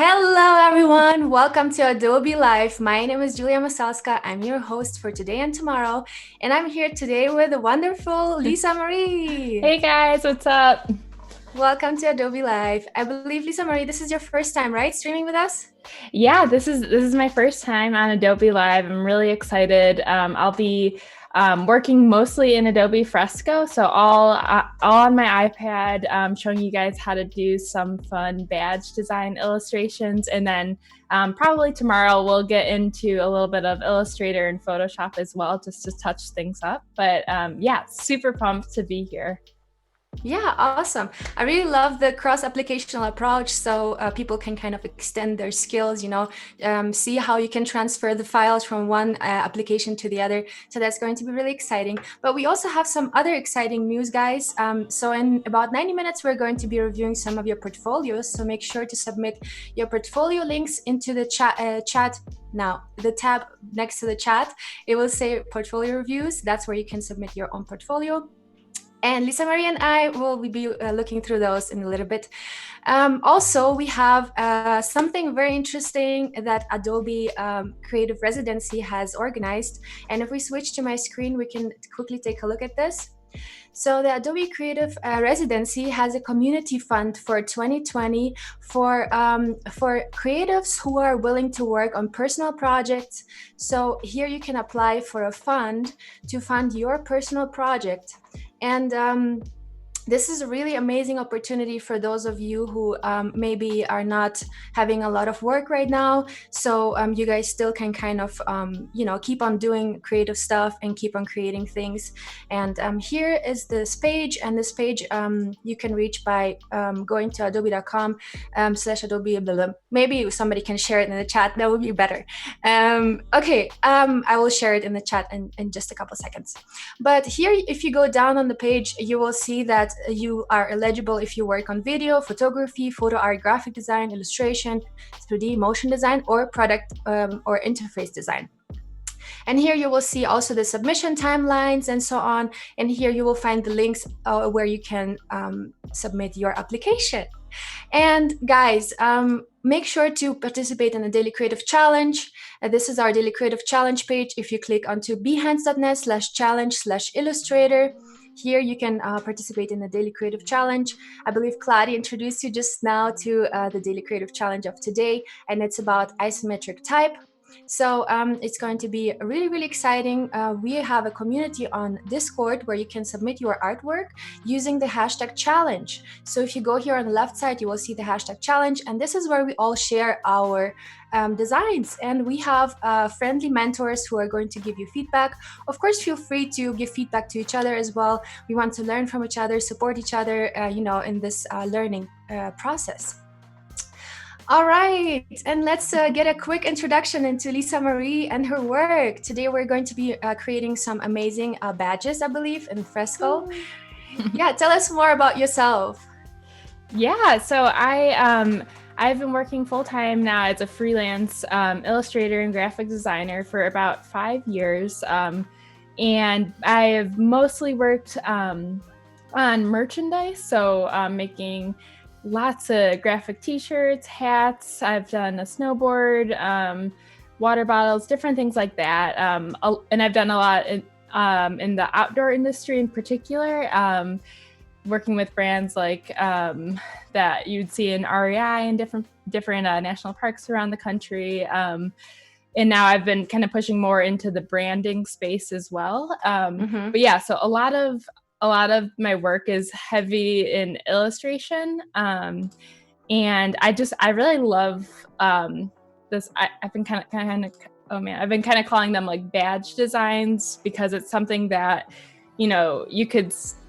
Hello, everyone. Welcome to Adobe Live. My name is Julia Maslaska. I'm your host for today and tomorrow. And I'm here today with the wonderful Lisa Marie. Hey guys, what's up? Welcome to Adobe Live. I believe, Lisa Marie, this is your first time, right? Streaming with us? Yeah, this is my first time on Adobe Live. I'm really excited. I'll be working mostly in Adobe Fresco, so all on my iPad, showing you guys how to do some fun badge design illustrations, and then probably tomorrow we'll get into a little bit of Illustrator and Photoshop as well, just to touch things up. But yeah, super pumped to be here. Yeah, awesome. I really love the cross-applicational approach so people can kind of extend their skills, see how you can transfer the files from one application to the other. So that's going to be really exciting. But we also have some other exciting news, guys. So in about 90 minutes, we're going to be reviewing some of your portfolios. So make sure to submit your portfolio links into the chat. Now, the tab next to the chat, it will say portfolio reviews. That's where you can submit your own portfolio. And Lisa Marie and I will be looking through those in a little bit. Also, we have something very interesting that Adobe Creative Residency has organized. And if we switch to my screen, we can quickly take a look at this. So the Adobe Creative Residency has a community fund for 2020 for creatives who are willing to work on personal projects. So here you can apply for a fund to fund your personal project. And this is a really amazing opportunity for those of you who maybe are not having a lot of work right now. So you guys still can kind of, keep on doing creative stuff and keep on creating things. And here is this page. And this page you can reach by going to adobe.com/Adobe. Blah, blah. Maybe somebody can share it in the chat. That would be better. Okay, I will share it in the chat in just a couple seconds. But here, if you go down on the page, you will see that you are eligible if you work on video, photography, photo art, graphic design, illustration, 3D motion design, or product or interface design. And here you will see also the submission timelines and so on. And here you will find the links where you can submit your application. And guys, make sure to participate in the Daily Creative Challenge. This is our Daily Creative Challenge page. If you click onto behance.net/challenge/illustrator, here you can participate in the Daily Creative Challenge. I believe Claudia introduced you just now to the Daily Creative Challenge of today, and it's about isometric type. So it's going to be really, really exciting. We have a community on Discord where you can submit your artwork using the hashtag challenge. So if you go here on the left side, you will see the hashtag challenge. And this is where we all share our designs. And we have friendly mentors who are going to give you feedback. Of course, feel free to give feedback to each other as well. We want to learn from each other, support each other, in this learning process. All right, and let's get a quick introduction into Lisa Marie and her work. Today we're going to be creating some amazing badges, I believe, in Fresco. Yeah, tell us more about yourself. Yeah, so I've been working full-time now as a freelance illustrator and graphic designer for about 5 years. And I have mostly worked on merchandise, so making lots of graphic t-shirts, hats. I've done a snowboard, water bottles, different things like that. And I've done a lot in the outdoor industry in particular, working with brands like that you'd see in REI and different national parks around the country. And now I've been kind of pushing more into the branding space as well. But yeah, so a lot of my work is heavy in illustration. And I really love this. I've been kind of calling them like badge designs, because it's something that,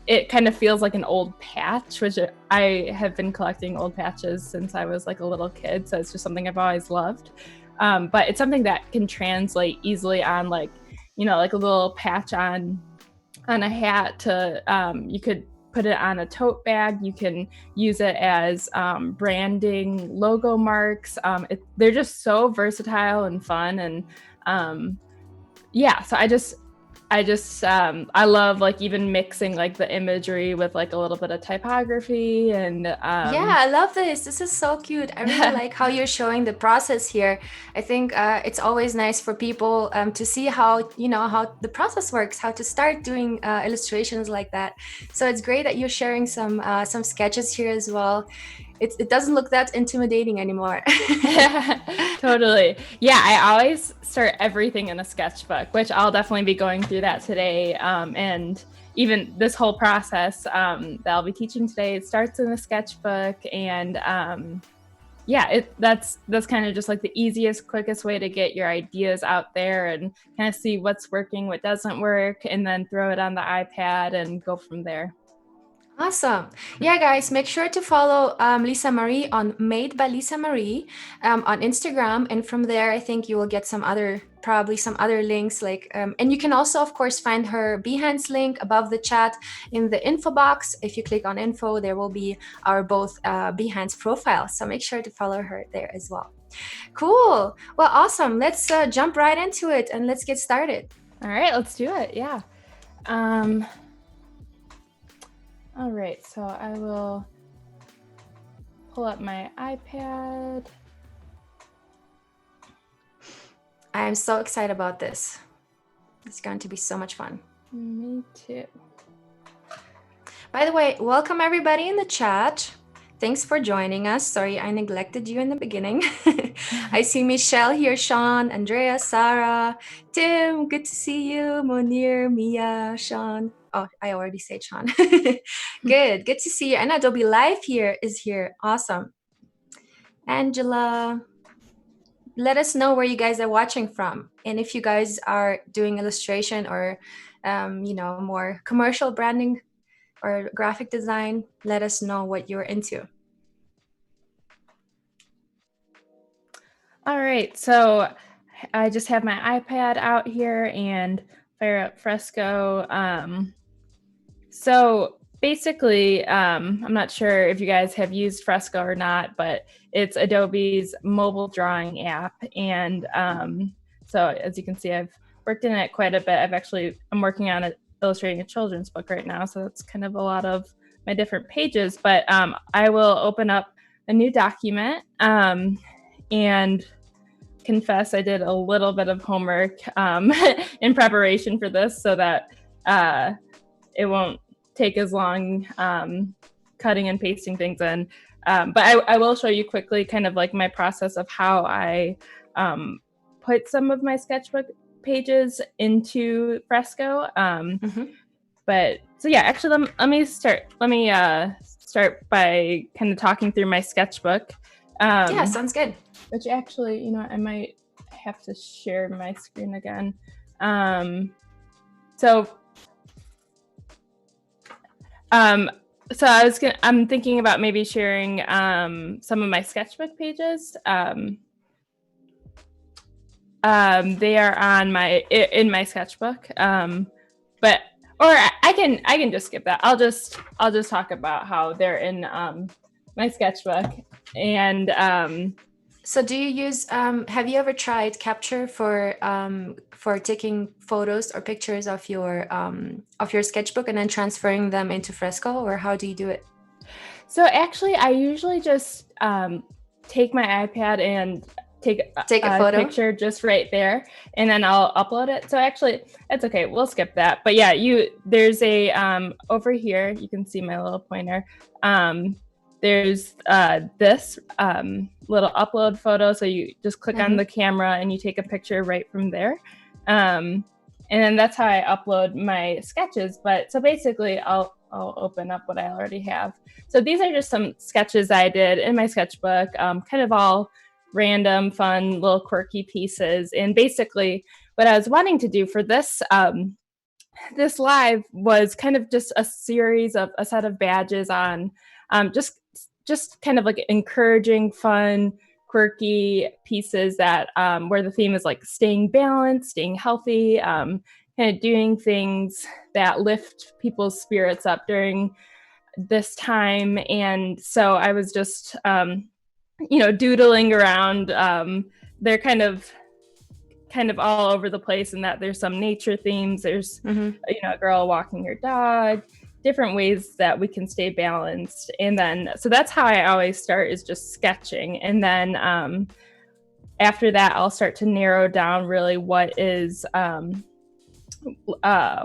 it kind of feels like an old patch, which I have been collecting old patches since I was like a little kid. So it's just something I've always loved. But it's something that can translate easily on like a little patch on a hat to, you could put it on a tote bag. You can use it as branding, logo marks. They're just so versatile and fun. And so I just I love like even mixing like the imagery with like a little bit of typography and Yeah, I love this. This is so cute. I really like how you're showing the process here. I think it's always nice for people to see how, how the process works, how to start doing illustrations like that. So it's great that you're sharing some sketches here as well. It doesn't look that intimidating anymore. Totally. Yeah, I always start everything in a sketchbook, which I'll definitely be going through that today. And even this whole process that I'll be teaching today, it starts in a sketchbook. And yeah, that's kind of just like the easiest, quickest way to get your ideas out there and kind of see what's working, what doesn't work, and then throw it on the iPad and go from there. Awesome. Yeah, guys, make sure to follow Lisa Marie on Made by Lisa Marie on Instagram. And from there, I think you will get probably some other links and you can also, of course, find her Behance link above the chat in the info box. If you click on info, there will be our both Behance profiles. So make sure to follow her there as well. Cool. Well, awesome. Let's jump right into it and let's get started. All right, let's do it. Yeah. All right, so I will pull up my iPad. I am so excited about this. It's going to be so much fun. Me too. By the way, welcome everybody in the chat. Thanks for joining us. Sorry, I neglected you in the beginning. I see Michelle here, Sean, Andrea, Sarah, Tim, good to see you, Monir, Mia, Sean. Oh, I already said Sean. Good to see you. And Adobe Live is here. Awesome. Angela, let us know where you guys are watching from. And if you guys are doing illustration or, more commercial branding or graphic design, let us know what you're into. All right, so I just have my iPad out here and fire up Fresco. So basically, I'm not sure if you guys have used Fresco or not, but it's Adobe's mobile drawing app. And so as you can see, I've worked in it quite a bit. I'm working on illustrating a children's book right now. So that's kind of a lot of my different pages, but I will open up a new document and confess I did a little bit of homework in preparation for this so that it won't take as long cutting and pasting things in. But I will show you quickly kind of like my process of how I put some of my sketchbook pages into Fresco. But so yeah, actually let me start by kind of talking through my sketchbook. Yeah, sounds good. Which actually, I might have to share my screen again. So I'm thinking about maybe sharing some of my sketchbook pages. They are in my sketchbook. Or I can just skip that. I'll just talk about how they're in my sketchbook. And so do you use have you ever tried Capture for taking photos or pictures of your sketchbook and then transferring them into Fresco, or how do you do it? So actually I usually just take my iPad and take a photo picture just right there, and then I'll upload it. So actually it's okay, we'll skip that. But yeah, there's a over here you can see my little pointer. There's this little upload photo. So you just click on the camera and you take a picture right from there. And then that's how I upload my sketches. But so basically I'll open up what I already have. So these are just some sketches I did in my sketchbook, kind of all random, fun, little quirky pieces. And basically what I was wanting to do for this this live was kind of just a set of badges on just kind of like encouraging, fun, quirky pieces that where the theme is like staying balanced, staying healthy, kind of doing things that lift people's spirits up during this time. And so I was just, doodling around. They're kind of kind of all over the place in that there's some nature themes. There's, a girl walking her dog, different ways that we can stay balanced. And then, so that's how I always start, is just sketching. And then after that, I'll start to narrow down really what is,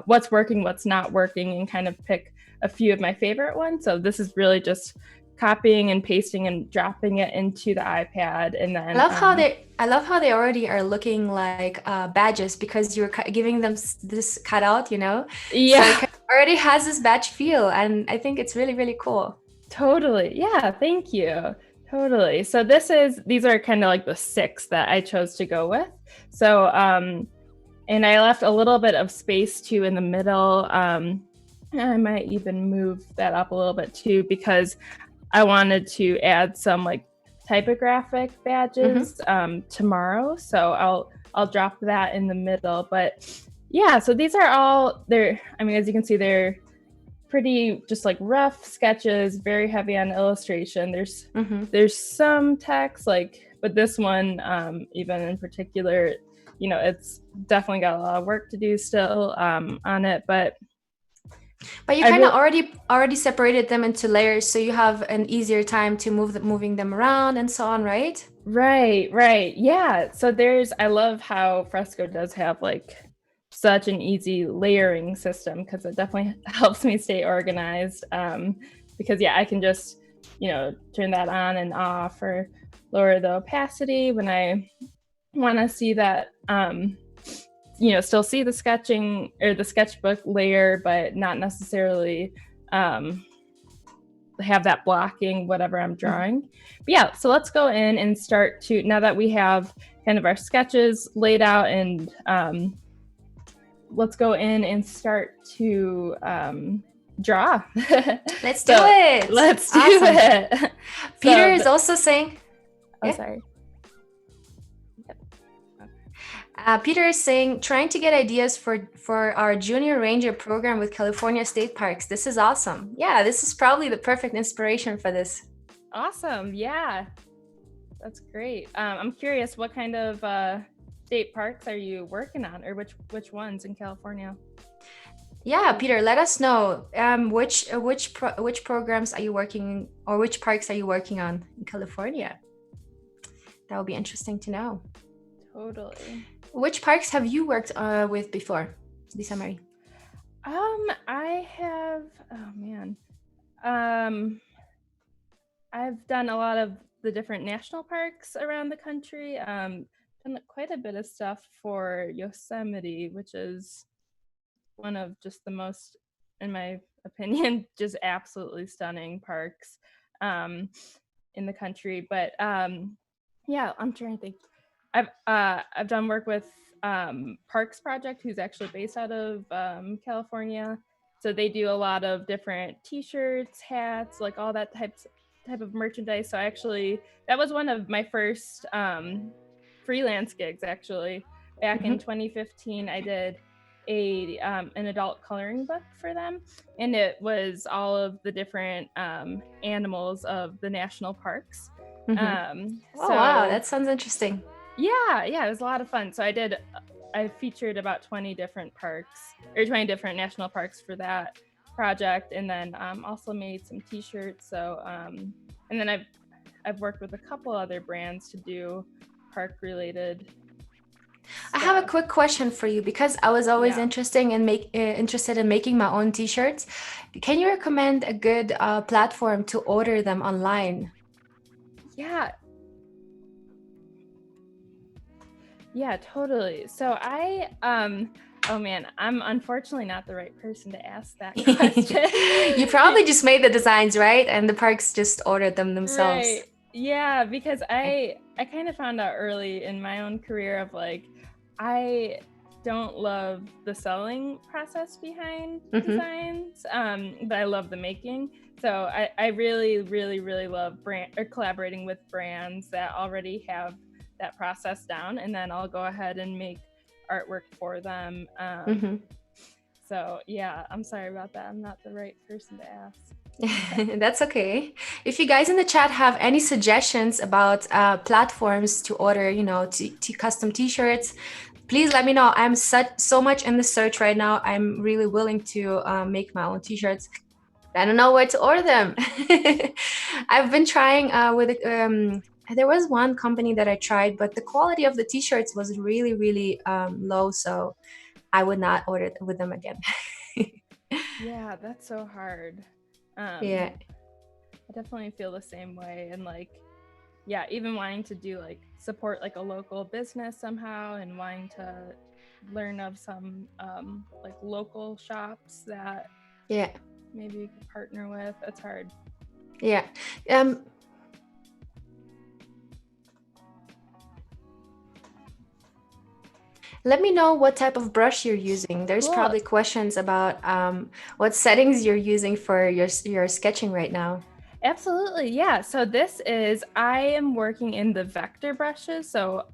what's working, what's not working, and kind of pick a few of my favorite ones. So this is really just copying and pasting and dropping it into the iPad. And then I love how they already are looking like badges, because you're giving them this cutout, Yeah. So it already has this badge feel, and I think it's really, really cool. Totally. Yeah. Thank you. Totally. So these are kind of like the 6 that I chose to go with. So, and I left a little bit of space too in the middle. I might even move that up a little bit too, because I wanted to add some like typographic badges tomorrow. So I'll drop that in the middle. But yeah, so these are all there. I mean, as you can see, they're pretty just like rough sketches, very heavy on illustration. There's some text, but this one, even in particular, it's definitely got a lot of work to do still on it, but you kind of already separated them into layers, so you have an easier time to moving them around and so on, right? Right. Yeah. So I love how Fresco does have like such an easy layering system, because it definitely helps me stay organized. Because I can just, turn that on and off, or lower the opacity when I want to see that, still see the sketching or the sketchbook layer, but not necessarily have that blocking whatever I'm drawing. But yeah, so let's go in and start to, now that we have kind of our sketches laid out, and let's go in and start to draw. Let's do it. Let's do it. Peter is also saying, sorry. Peter is saying, trying to get ideas for our Junior Ranger program with California State Parks. This is awesome. Yeah, this is probably the perfect inspiration for this. Awesome. Yeah, that's great. I'm curious, what kind of state parks are you working on, or which ones in California? Yeah, Peter, let us know. Which programs are you working, or which parks are you working on in California? That would be interesting to know. Totally. Which parks have you worked with before, Lisa Marie? I have. Oh man. I've done a lot of the different national parks around the country. Done quite a bit of stuff for Yosemite, which is one of just the most, in my opinion, just absolutely stunning parks in the country. But yeah, I'm trying to think. I've done work with Parks Project, who's actually based out of California. So they do a lot of different T-shirts, hats, like all that type of merchandise. So that was one of my first freelance gigs. Actually, back in 2015, I did an adult coloring book for them, and it was all of the different animals of the national parks. Wow, that sounds interesting. Yeah, it was a lot of fun. So I featured about 20 different parks, or 20 different national parks for that project, and then also made some T-shirts. So and then I've worked with a couple other brands to do park related stuff. I have a quick question for you, because I was always interested in making my own T-shirts. Can you recommend a good platform to order them online? Yeah, totally. So oh man, I'm unfortunately not the right person to ask that question. You probably just made the designs, right? And the parks just ordered them themselves. Right. Yeah, because I kind of found out early in my own career of like, I don't love the selling process behind designs, but I love the making. So I really, really, really love collaborating with brands that already have that process down, and then I'll go ahead and make artwork for them. So yeah, I'm sorry about that. I'm not the right person to ask. That's okay. If you guys in the chat have any suggestions about platforms to order, to custom T-shirts, please let me know. I'm so much in the search right now. I'm really willing to make my own t-shirts. I don't know where to order them. I've been trying with there was one company that I tried, but the quality of the t-shirts was really, really low, so I would not order it with them again. Yeah, that's so hard. Yeah. I definitely feel the same way, and like, yeah, even wanting to do like support like a local business somehow, and wanting to learn of some like local shops that Yeah. maybe you could partner with. It's hard. Yeah. Let me know what type of brush you're using. There's Cool. probably questions about what settings you're using for your sketching right now. Absolutely, yeah. So I am working in the vector brushes. So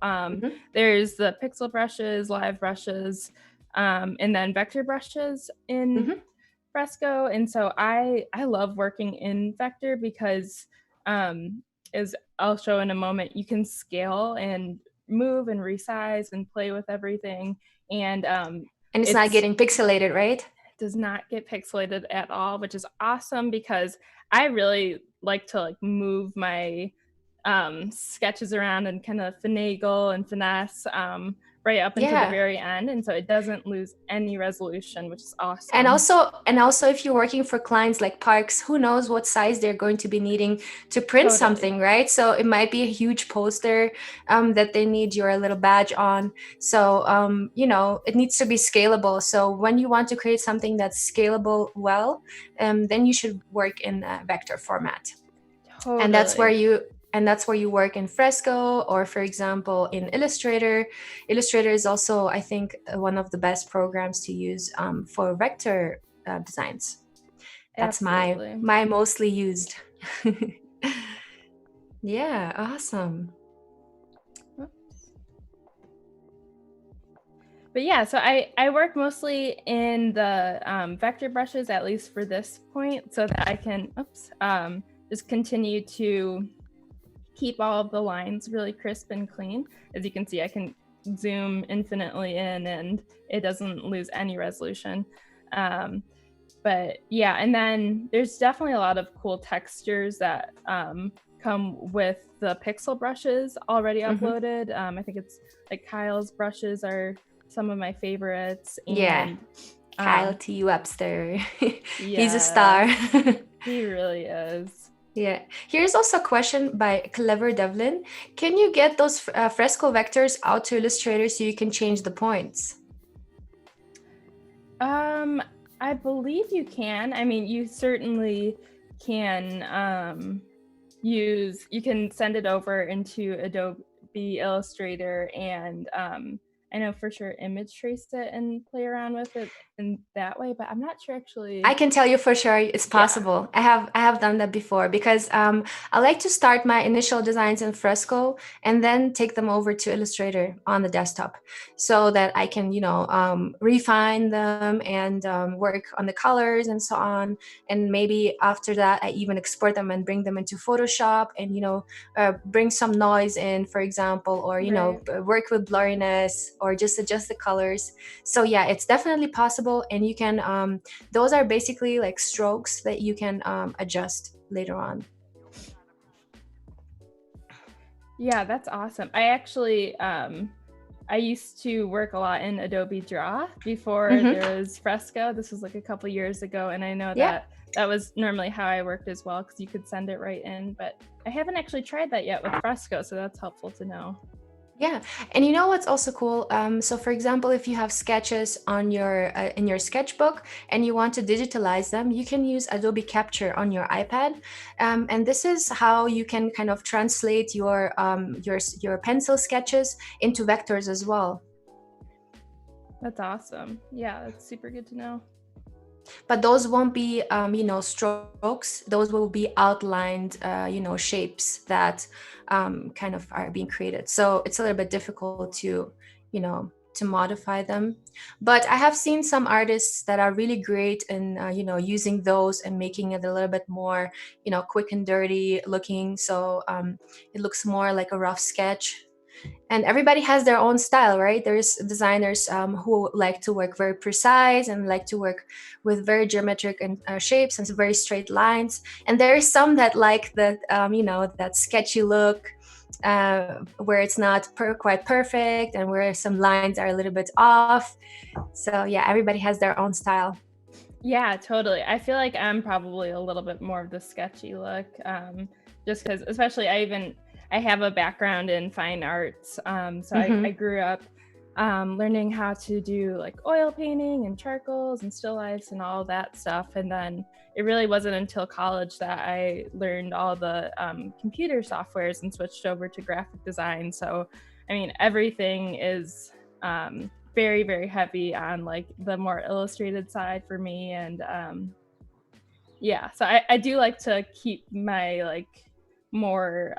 there's the pixel brushes, live brushes, and then vector brushes in Fresco. And so I love working in vector because, as I'll show in a moment, you can scale and move and resize and play with everything. And it's not getting pixelated, right? Does not get pixelated at all, which is awesome because I really like to like move my sketches around and kind of finagle and finesse right up until the very end, and so it doesn't lose any resolution, which is awesome. And also if you're working for clients like parks, who knows what size they're going to be needing to print something, right? So it might be a huge poster that they need your little badge on. So it needs to be scalable. So when you want to create something that's scalable well, then you should work in a vector format. Totally. And that's where you work in Fresco, or for example in Illustrator. Illustrator is also, I think, one of the best programs to use for vector designs. That's my mostly used. Yeah, awesome. But yeah, so I work mostly in the vector brushes, at least for this point, so that I can just continue to keep all of the lines really crisp and clean. As you can see, I can zoom infinitely in and it doesn't lose any resolution. But yeah, and then there's definitely a lot of cool textures that come with the pixel brushes already uploaded. I think it's like Kyle's brushes are some of my favorites. And Kyle T. Webster. He's a star. He really is. Yeah. Here's also a question by Clever Devlin. Can you get those Fresco vectors out to Illustrator so you can change the points? I believe you can. I mean, you certainly can you can send it over into Adobe Illustrator, and I know for sure image trace it and play around with it in that way, but I'm not sure actually. I can tell you for sure it's possible. Yeah. I have done that before because I like to start my initial designs in Fresco and then take them over to Illustrator on the desktop so that I can, refine them and work on the colors and so on. And maybe after that, I even export them and bring them into Photoshop and, bring some noise in, for example, or, work with blurriness or just adjust the colors. So yeah, it's definitely possible. And you can, those are basically like strokes that you can adjust later on. Yeah, that's awesome. I actually, I used to work a lot in Adobe Draw before there was Fresco. This was like a couple years ago. And I know that was normally how I worked as well, because you could send it right in, but I haven't actually tried that yet with Fresco. So that's helpful to know. Yeah, and you know what's also cool? So for example, if you have sketches on your in your sketchbook and you want to digitalize them, you can use Adobe Capture on your iPad, and this is how you can kind of translate your pencil sketches into vectors as well. That's awesome. Yeah, that's super good to know. But those won't be, strokes. Those will be outlined, shapes that kind of are being created. So it's a little bit difficult to, to modify them. But I have seen some artists that are really great in, using those and making it a little bit more, quick and dirty looking. So it looks more like a rough sketch. And everybody has their own style, right? There's designers who like to work very precise and like to work with very geometric and shapes and very straight lines. And there is some that like that, that sketchy look, where it's not quite perfect and where some lines are a little bit off. So yeah, everybody has their own style. Yeah, totally. I feel like I'm probably a little bit more of the sketchy look, just because, especially I have a background in fine arts, so I grew up learning how to do like oil painting and charcoals and still lifes and all that stuff. And then it really wasn't until college that I learned all the computer softwares and switched over to graphic design. So, I mean, everything is very, very heavy on like the more illustrated side for me. And so I do like to keep my like more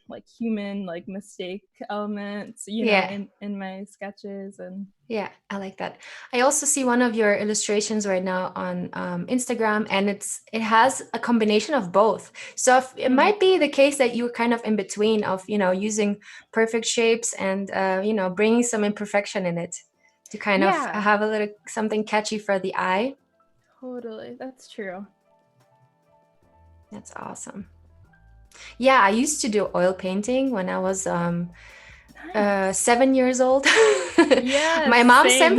like human like mistake elements, in my sketches. And yeah, I like that. I also see one of your illustrations right now on Instagram, and it has a combination of both. So it might be the case that you're kind of in between of using perfect shapes and bringing some imperfection in it to kind of have a little something catchy for the eye. Totally, that's true. That's awesome. Yeah, I used to do oil painting when I was 7 years old. Yeah, my mom sent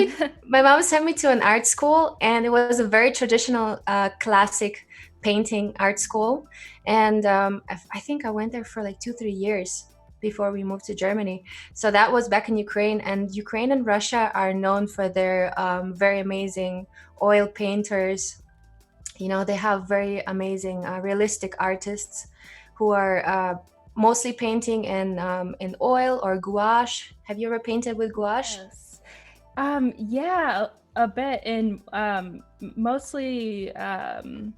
me to an art school, and it was a very traditional classic painting art school. And I think I went there for like 2-3 years before we moved to Germany. So that was back in Ukraine, and Ukraine and Russia are known for their very amazing oil painters. They have very amazing realistic artists who are mostly painting in oil or gouache. Have you ever painted with gouache? Yes. Yeah, a bit. And mostly, I'll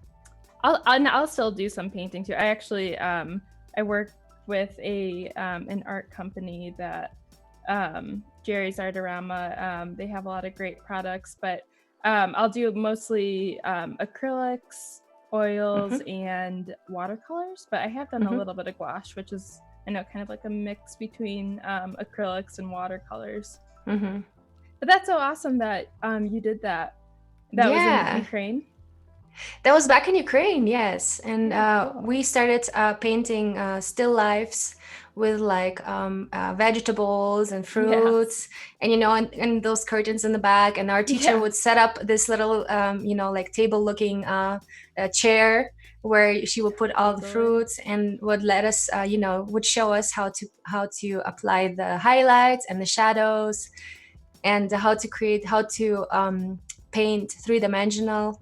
still do some painting too. I actually I work with an art company that Jerry's Artorama. They have a lot of great products, but I'll do mostly acrylics, oils, and watercolors, but I have done a little bit of gouache, which is, I know, kind of like a mix between acrylics and watercolors. But that's so awesome that you did that. That was in Ukraine? That was back in Ukraine, yes. And cool. We started painting still lifes with like vegetables and fruits, and and those curtains in the back. And our teacher would set up this little like table looking chair where she would put all the fruits and would let us would show us how to apply the highlights and the shadows, and how to paint three-dimensional.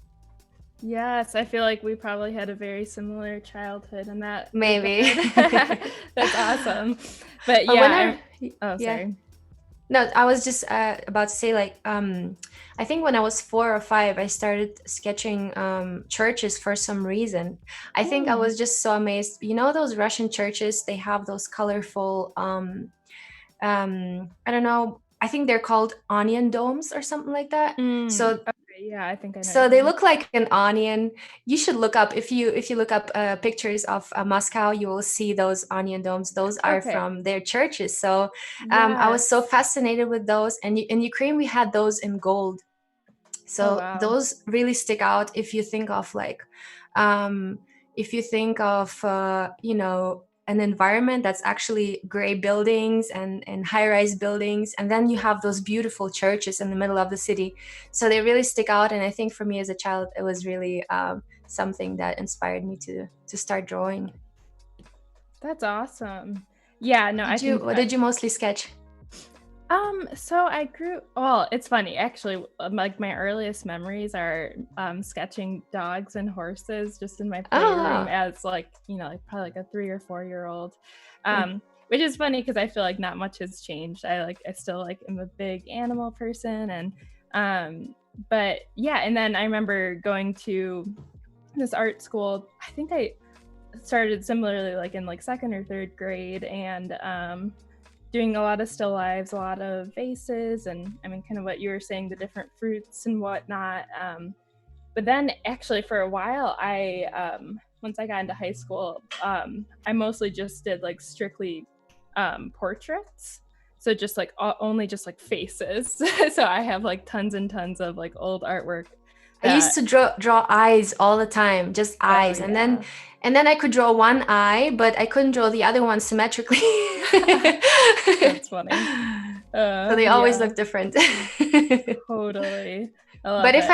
Yes, I feel like we probably had a very similar childhood in that. Maybe. That's awesome. But yeah. Sorry. No, I was just about to say, like, I think when I was 4 or 5, I started sketching churches for some reason. I think I was just so amazed. Those Russian churches, they have those colorful, I don't know, I think they're called onion domes or something like that. So yeah, I think I know. So they look like an onion. You should look up, if you look up pictures of Moscow, you will see those onion domes. Those are from their churches. So I was so fascinated with those. And in Ukraine, we had those in gold. So those really stick out if you think of like, an environment that's actually gray buildings and high-rise buildings, and then you have those beautiful churches in the middle of the city. So they really stick out, and I think for me as a child, it was really something that inspired me to start drawing. That's awesome. Yeah, no, What did you mostly sketch? So I it's funny, actually, like my earliest memories are sketching dogs and horses just in my playroom as like, probably like a 3 or 4-year-old. Which is funny because I feel like not much has changed. I still like am a big animal person, and but yeah, and then I remember going to this art school. I think I started similarly like in like 2nd or 3rd grade, and doing a lot of still lives, a lot of vases, and I mean, kind of what you were saying, the different fruits and whatnot. But then actually for a while, once I got into high school, I mostly just did like strictly portraits. So just like only just like faces. So I have like tons and tons of like old artwork. I used to draw eyes all the time, just eyes. Oh, And then I could draw one eye, but I couldn't draw the other one symmetrically. That's funny. So they always look different. Totally. But if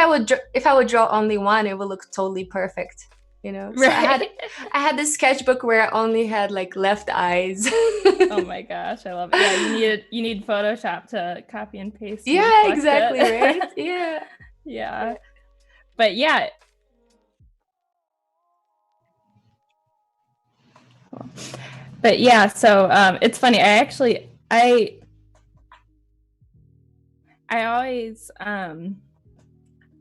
I would draw only one, it would look totally perfect. You know, so right. I had this sketchbook where I only had like left eyes. Oh my gosh, I love it. Yeah, you need Photoshop to copy and paste. Yeah, exactly, right? Yeah. Yeah. But yeah. But yeah, so it's funny. I always kind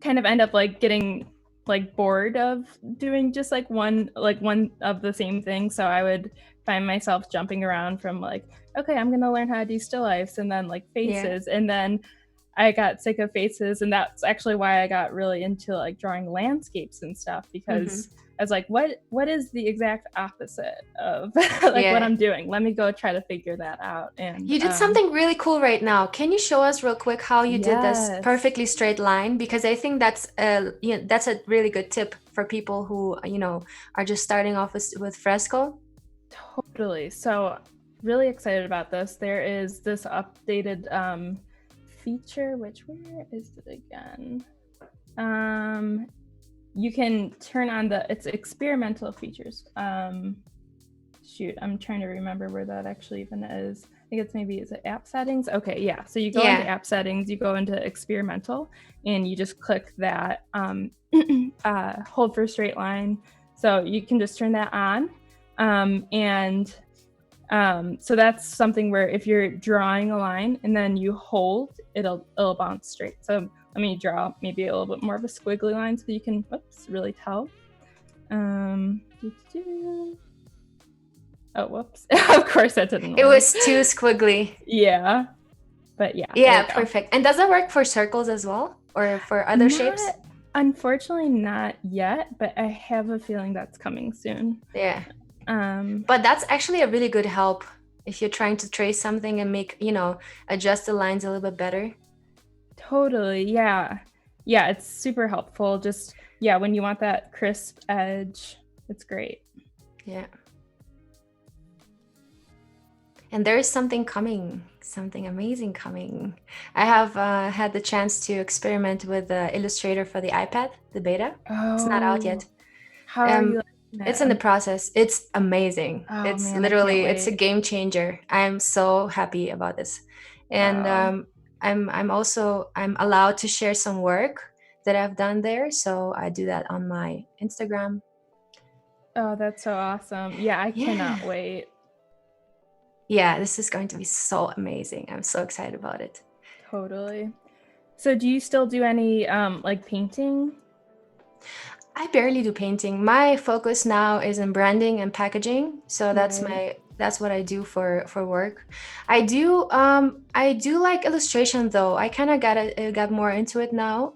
of end up like getting like bored of doing just like one of the same thing. So I would find myself jumping around from like, okay, I'm gonna learn how to do still lifes and then like faces, and then I got sick of faces, and that's actually why I got really into like drawing landscapes and stuff, because I was like, what is the exact opposite of like what I'm doing? Let me go try to figure that out. And you did something really cool right now. Can you show us real quick how you did this perfectly straight line? Because I think that's that's a really good tip for people who are just starting off with Fresco. Totally. So really excited about this. There is this updated feature, which where is it again? You can turn on it's experimental features. Shoot, I'm trying to remember where that actually even is. I think it's is it app settings? Okay, yeah. So you go into app settings, you go into experimental, and you just click that hold for straight line. So you can just turn that on. So that's something where if you're drawing a line and then you hold, it'll bounce straight. So let me draw maybe a little bit more of a squiggly line so you can really tell. Oh, whoops. Of course that didn't work. It was too squiggly. Yeah. But yeah. Yeah, perfect. And does that work for circles as well? Or for other shapes? Unfortunately not yet, but I have a feeling that's coming soon. Yeah. But that's actually a really good help if you're trying to trace something and make, adjust the lines a little bit better. Totally. Yeah. Yeah. It's super helpful. Just, when you want that crisp edge, it's great. Yeah. And there is something coming, something amazing coming. I have had the chance to experiment with Illustrator for the iPad, the beta. Oh, it's not out yet. How are you? It's in the process. It's amazing. It's literally, it's a game changer. I'm so happy about this. And I'm allowed to share some work that I've done there. So I do that on my Instagram. Oh, that's so awesome. Yeah, I cannot wait. Yeah, this is going to be so amazing. I'm so excited about it. Totally. So do you still do any like painting? I barely do painting. My focus now is in branding and packaging. So that's what I do for work. I do like illustration though. I kind of got more into it now.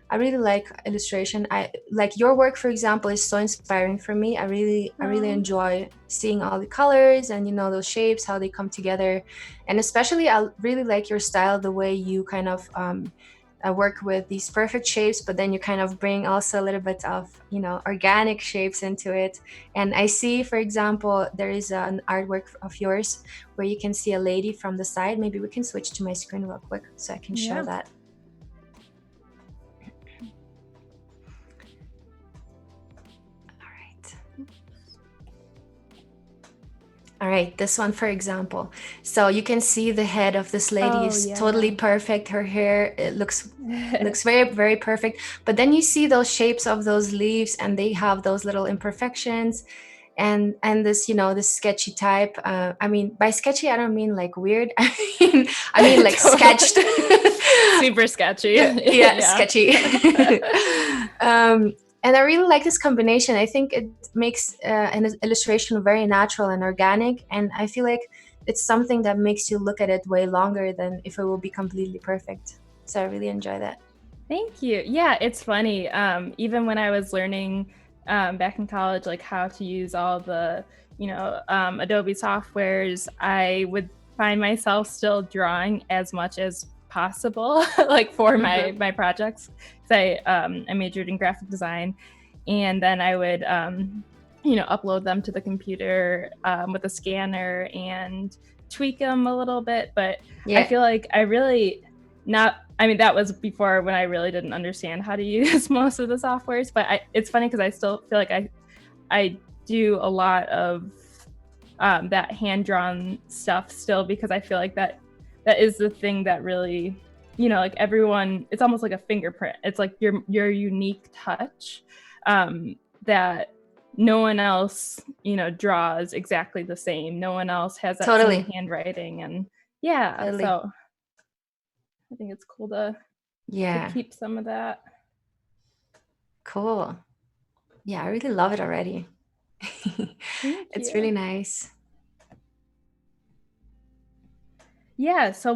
I really like illustration. I like your work, for example, is so inspiring for me. I really enjoy seeing all the colors and those shapes, how they come together. And especially I really like your style, the way you kind of work with these perfect shapes, but then you kind of bring also a little bit of organic shapes into it. And I see, for example, there is an artwork of yours where you can see a lady from the side. Maybe we can switch to my screen real quick so I can show that. All right, this one, for example. So you can see the head of this lady is totally perfect. Her hair, it looks very, very perfect. But then you see those shapes of those leaves and they have those little imperfections and this, this sketchy type. I mean, by sketchy, I don't mean like weird. I mean like sketched. Super sketchy. Yeah, sketchy. And I really like this combination. I think it makes an illustration very natural and organic. And I feel like it's something that makes you look at it way longer than if it will be completely perfect. So I really enjoy that. Thank you. Yeah, it's funny. Even when I was learning back in college, like how to use all the, Adobe softwares, I would find myself still drawing as much as possible, like for my projects. So I majored in graphic design, and then I would upload them to the computer with a scanner and tweak them a little bit. But I feel like that was before, when I really didn't understand how to use most of the softwares. But it's funny because I still feel like I do a lot of that hand-drawn stuff still, because I feel like that is the thing that really, like everyone, it's almost like a fingerprint. It's like your unique touch that no one else, draws exactly the same. No one else has that same handwriting. And so I think it's cool to keep some of that. Cool. Yeah, I really love it already. It's really nice. Yeah, so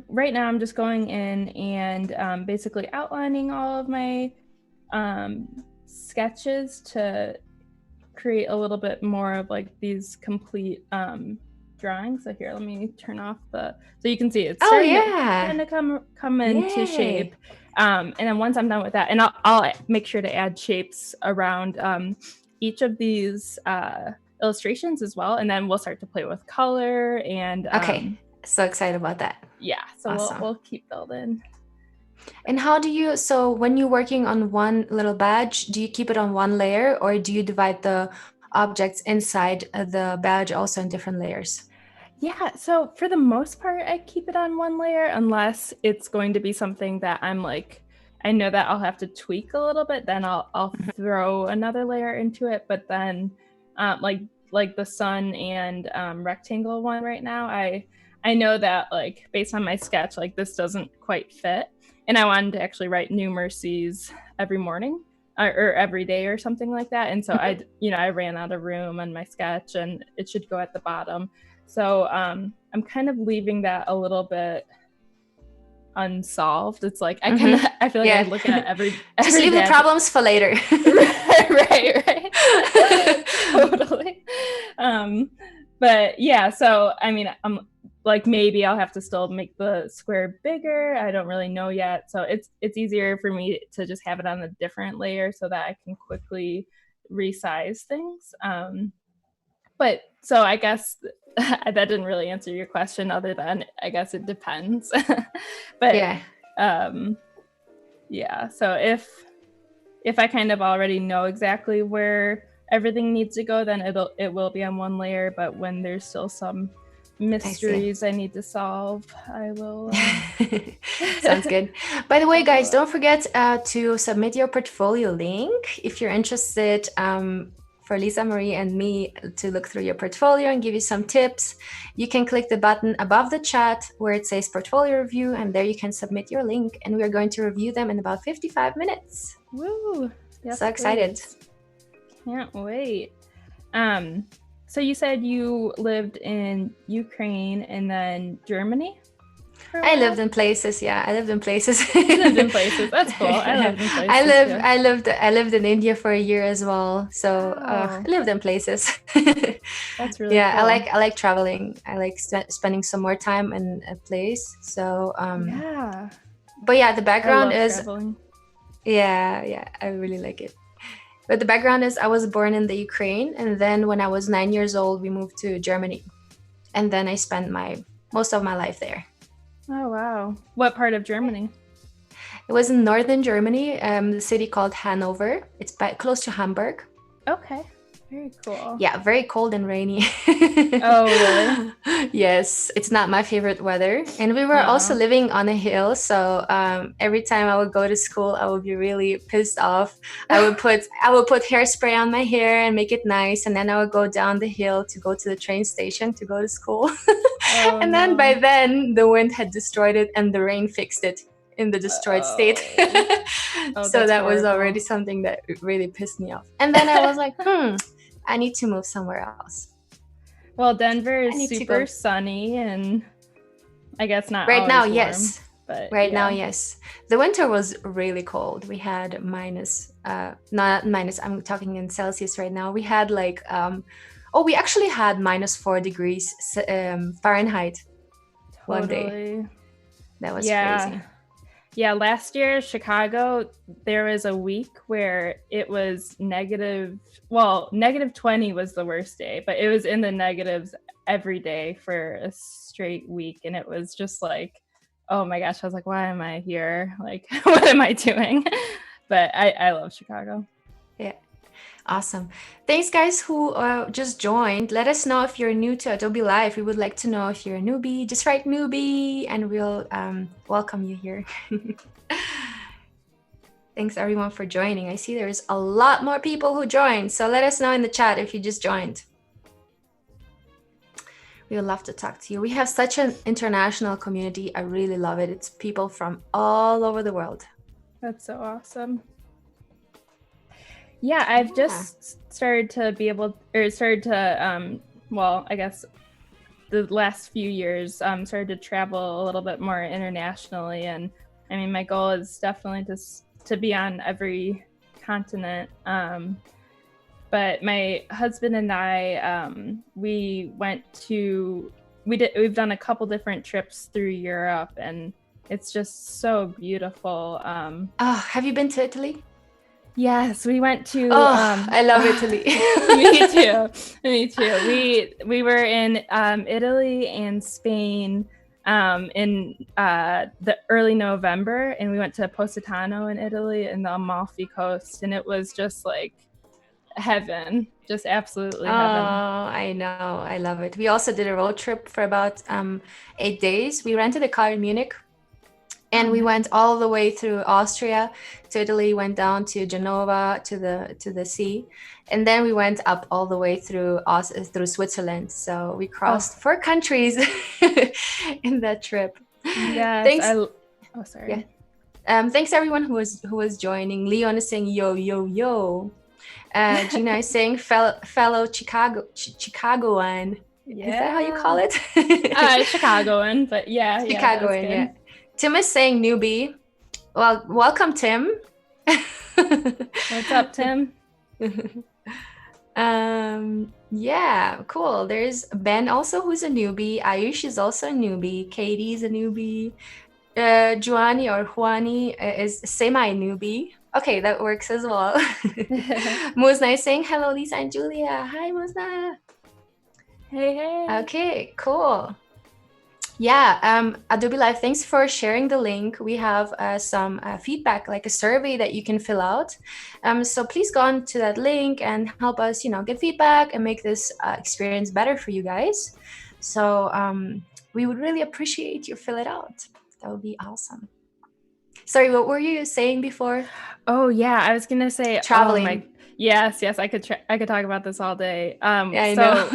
right now I'm just going in and basically outlining all of my sketches to create a little bit more of like these complete drawings. So here, let me turn off so you can see it's starting to come into shape. And then once I'm done with that, and I'll make sure to add shapes around each of these illustrations as well, and then we'll start to play with color and so excited about that. Yeah, so awesome. we'll keep building. And so when you're working on one little badge, do you keep it on one layer, or do you divide the objects inside the badge also in different layers? Yeah, so for the most part, I keep it on one layer, unless it's going to be something that I'm like, I know that I'll have to tweak a little bit, then I'll throw another layer into it. But then like the sun and rectangle one right now, I know that, like, based on my sketch, like this doesn't quite fit. And I wanted to actually write New Mercies every morning or every day or something like that. And so I ran out of room on my sketch, and it should go at the bottom. So I'm kind of leaving that a little bit unsolved. It's like I feel like I look at every just leave the problems for later. right. Totally. But yeah, so I mean, I'm like, maybe I'll have to still make the square bigger. I don't really know yet. So it's easier for me to just have it on a different layer so that I can quickly resize things. But so I guess that didn't really answer your question, other than I guess it depends. But so if I kind of already know exactly where everything needs to go, then it will be on one layer. But when there's still some mysteries I need to solve, I will Sounds good. By the way, guys, don't forget to submit your portfolio link if you're interested, for Lisa Marie and me to look through your portfolio and give you some tips. You can click the button above the chat where it says portfolio review, and there you can submit your link, and we're going to review them in about 55 minutes. Woo! Yes, so excited. Can't wait. So you said you lived in Ukraine and then Germany? I lived in places. Yeah, I lived in places. You lived in places. That's cool. I lived in places. I lived in India for a year as well. So I lived in places. That's really cool. I like traveling. I like spending some more time in a place. So but yeah, the background is traveling. Yeah, I really like it. But the background is I was born in the Ukraine, and then when I was 9 years old, we moved to Germany, and then I spent most of my life there. Oh, wow. What part of Germany? It was in northern Germany, the city called Hanover. It's close to Hamburg. Okay. Very cool. Yeah, very cold and rainy. Oh, really? Yes, it's not my favorite weather. And we were also living on a hill, so every time I would go to school, I would be really pissed off. I would put hairspray on my hair and make it nice, and then I would go down the hill to go to the train station to go to school. And then by then, the wind had destroyed it, and the rain fixed it in the destroyed state. So that was already something that really pissed me off. And then I was like, I need to move somewhere else. Well, Denver is super sunny, and I guess not right now, warm, yes. But now, yes. The winter was really cold. We had minus, not minus, I'm talking in Celsius right now. We had like Oh, we actually had -4 degrees Fahrenheit one day. Totally. That was Yeah. crazy. Yeah, last year, Chicago, there was a week where it was -20 was the worst day, but it was in the negatives every day for a straight week. And it was just like, oh my gosh, I was like, why am I here? Like, what am I doing? But I love Chicago. Yeah. Awesome. Thanks, guys, who just joined. Let us know if you're new to Adobe Live. We would like to know if you're a newbie. Just write newbie and we'll welcome you here. Thanks, everyone, for joining. I see there's a lot more people who joined. So let us know in the chat if you just joined. We would love to talk to you. We have such an international community. I really love it. It's people from all over the world. That's so awesome. Yeah, I've just started to well, I guess the last few years, started to travel a little bit more internationally. And I mean, my goal is definitely to be on every continent. But my husband and I, we've done a couple different trips through Europe, and it's just so beautiful. Have you been to Italy? Yes, we went to. I love Italy. Me too. Me too. We were in Italy and Spain in the early November, and we went to Positano in Italy and the Amalfi Coast, and it was just like heaven, just absolutely heaven. I know, I love it. We also did a road trip for about 8 days. We rented a car in Munich. And we went all the way through Austria to Italy, went down to Genova to the sea, and then we went up all the way through Switzerland. So we crossed 4 countries in that trip. Yes, thanks. Sorry. Yeah. Thanks everyone who was joining. Leon is saying yo yo yo. Gina is saying fellow Chicagoan. Yeah. Is that how you call it? Chicagoan, but yeah. Chicagoan, yeah. Tim is saying newbie. Well, welcome, Tim. What's up, Tim? Yeah, cool. There's Ben also, who's a newbie. Ayush is also a newbie. Katie's a newbie. Juani or Juani is semi-newbie. Okay, that works as well. Musna is saying hello, Lisa and Julia. Hi, Musna. Hey. Okay, cool. Yeah, Adobe Live, thanks for sharing the link. We have some feedback, like a survey that you can fill out. So please go on to that link and help us, get feedback and make this experience better for you guys. So we would really appreciate you fill it out. That would be awesome. Sorry, what were you saying before? Oh yeah, I was gonna say traveling. Yes, I could talk about this all day. I know.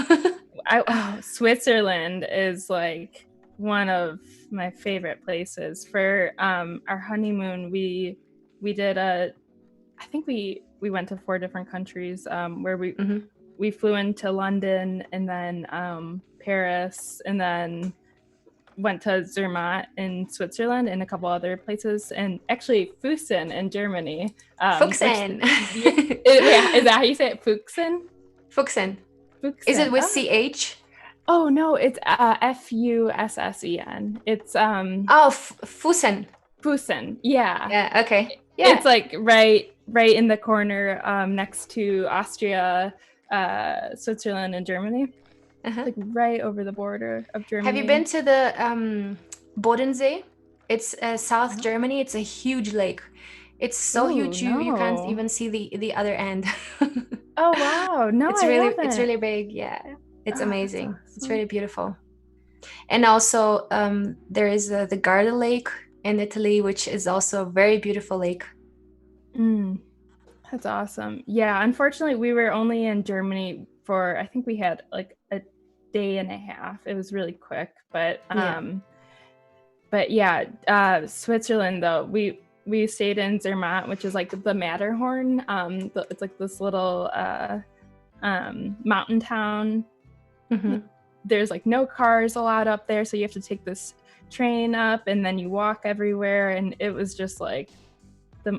Switzerland is like one of my favorite places. For our honeymoon, we did I think we went to 4 different countries, where we flew into London and then Paris, and then went to Zermatt in Switzerland and a couple other places, and actually Füssen in Germany. Füssen. Is that how you say it? Füssen? Füssen. Is it with CH? Oh no, it's Fussen. It's Füssen. Füssen. Yeah. Yeah. Okay. Yeah. It's like right in the corner, next to Austria, Switzerland, and Germany. Like right over the border of Germany. Have you been to the Bodensee? It's South Germany. It's a huge lake. It's so huge you can't even see the other end. Oh wow! No, it's really big. Yeah, it's amazing. Awesome. It's really beautiful. And also there is the Garda Lake in Italy, which is also a very beautiful lake. That's awesome. Yeah, unfortunately, we were only in Germany for, I think we had like a day and a half. It was really quick, but Switzerland though, we stayed in Zermatt, which is like the Matterhorn. It's like this little mountain town. There's like no cars allowed up there, so you have to take this train up and then you walk everywhere, and it was just like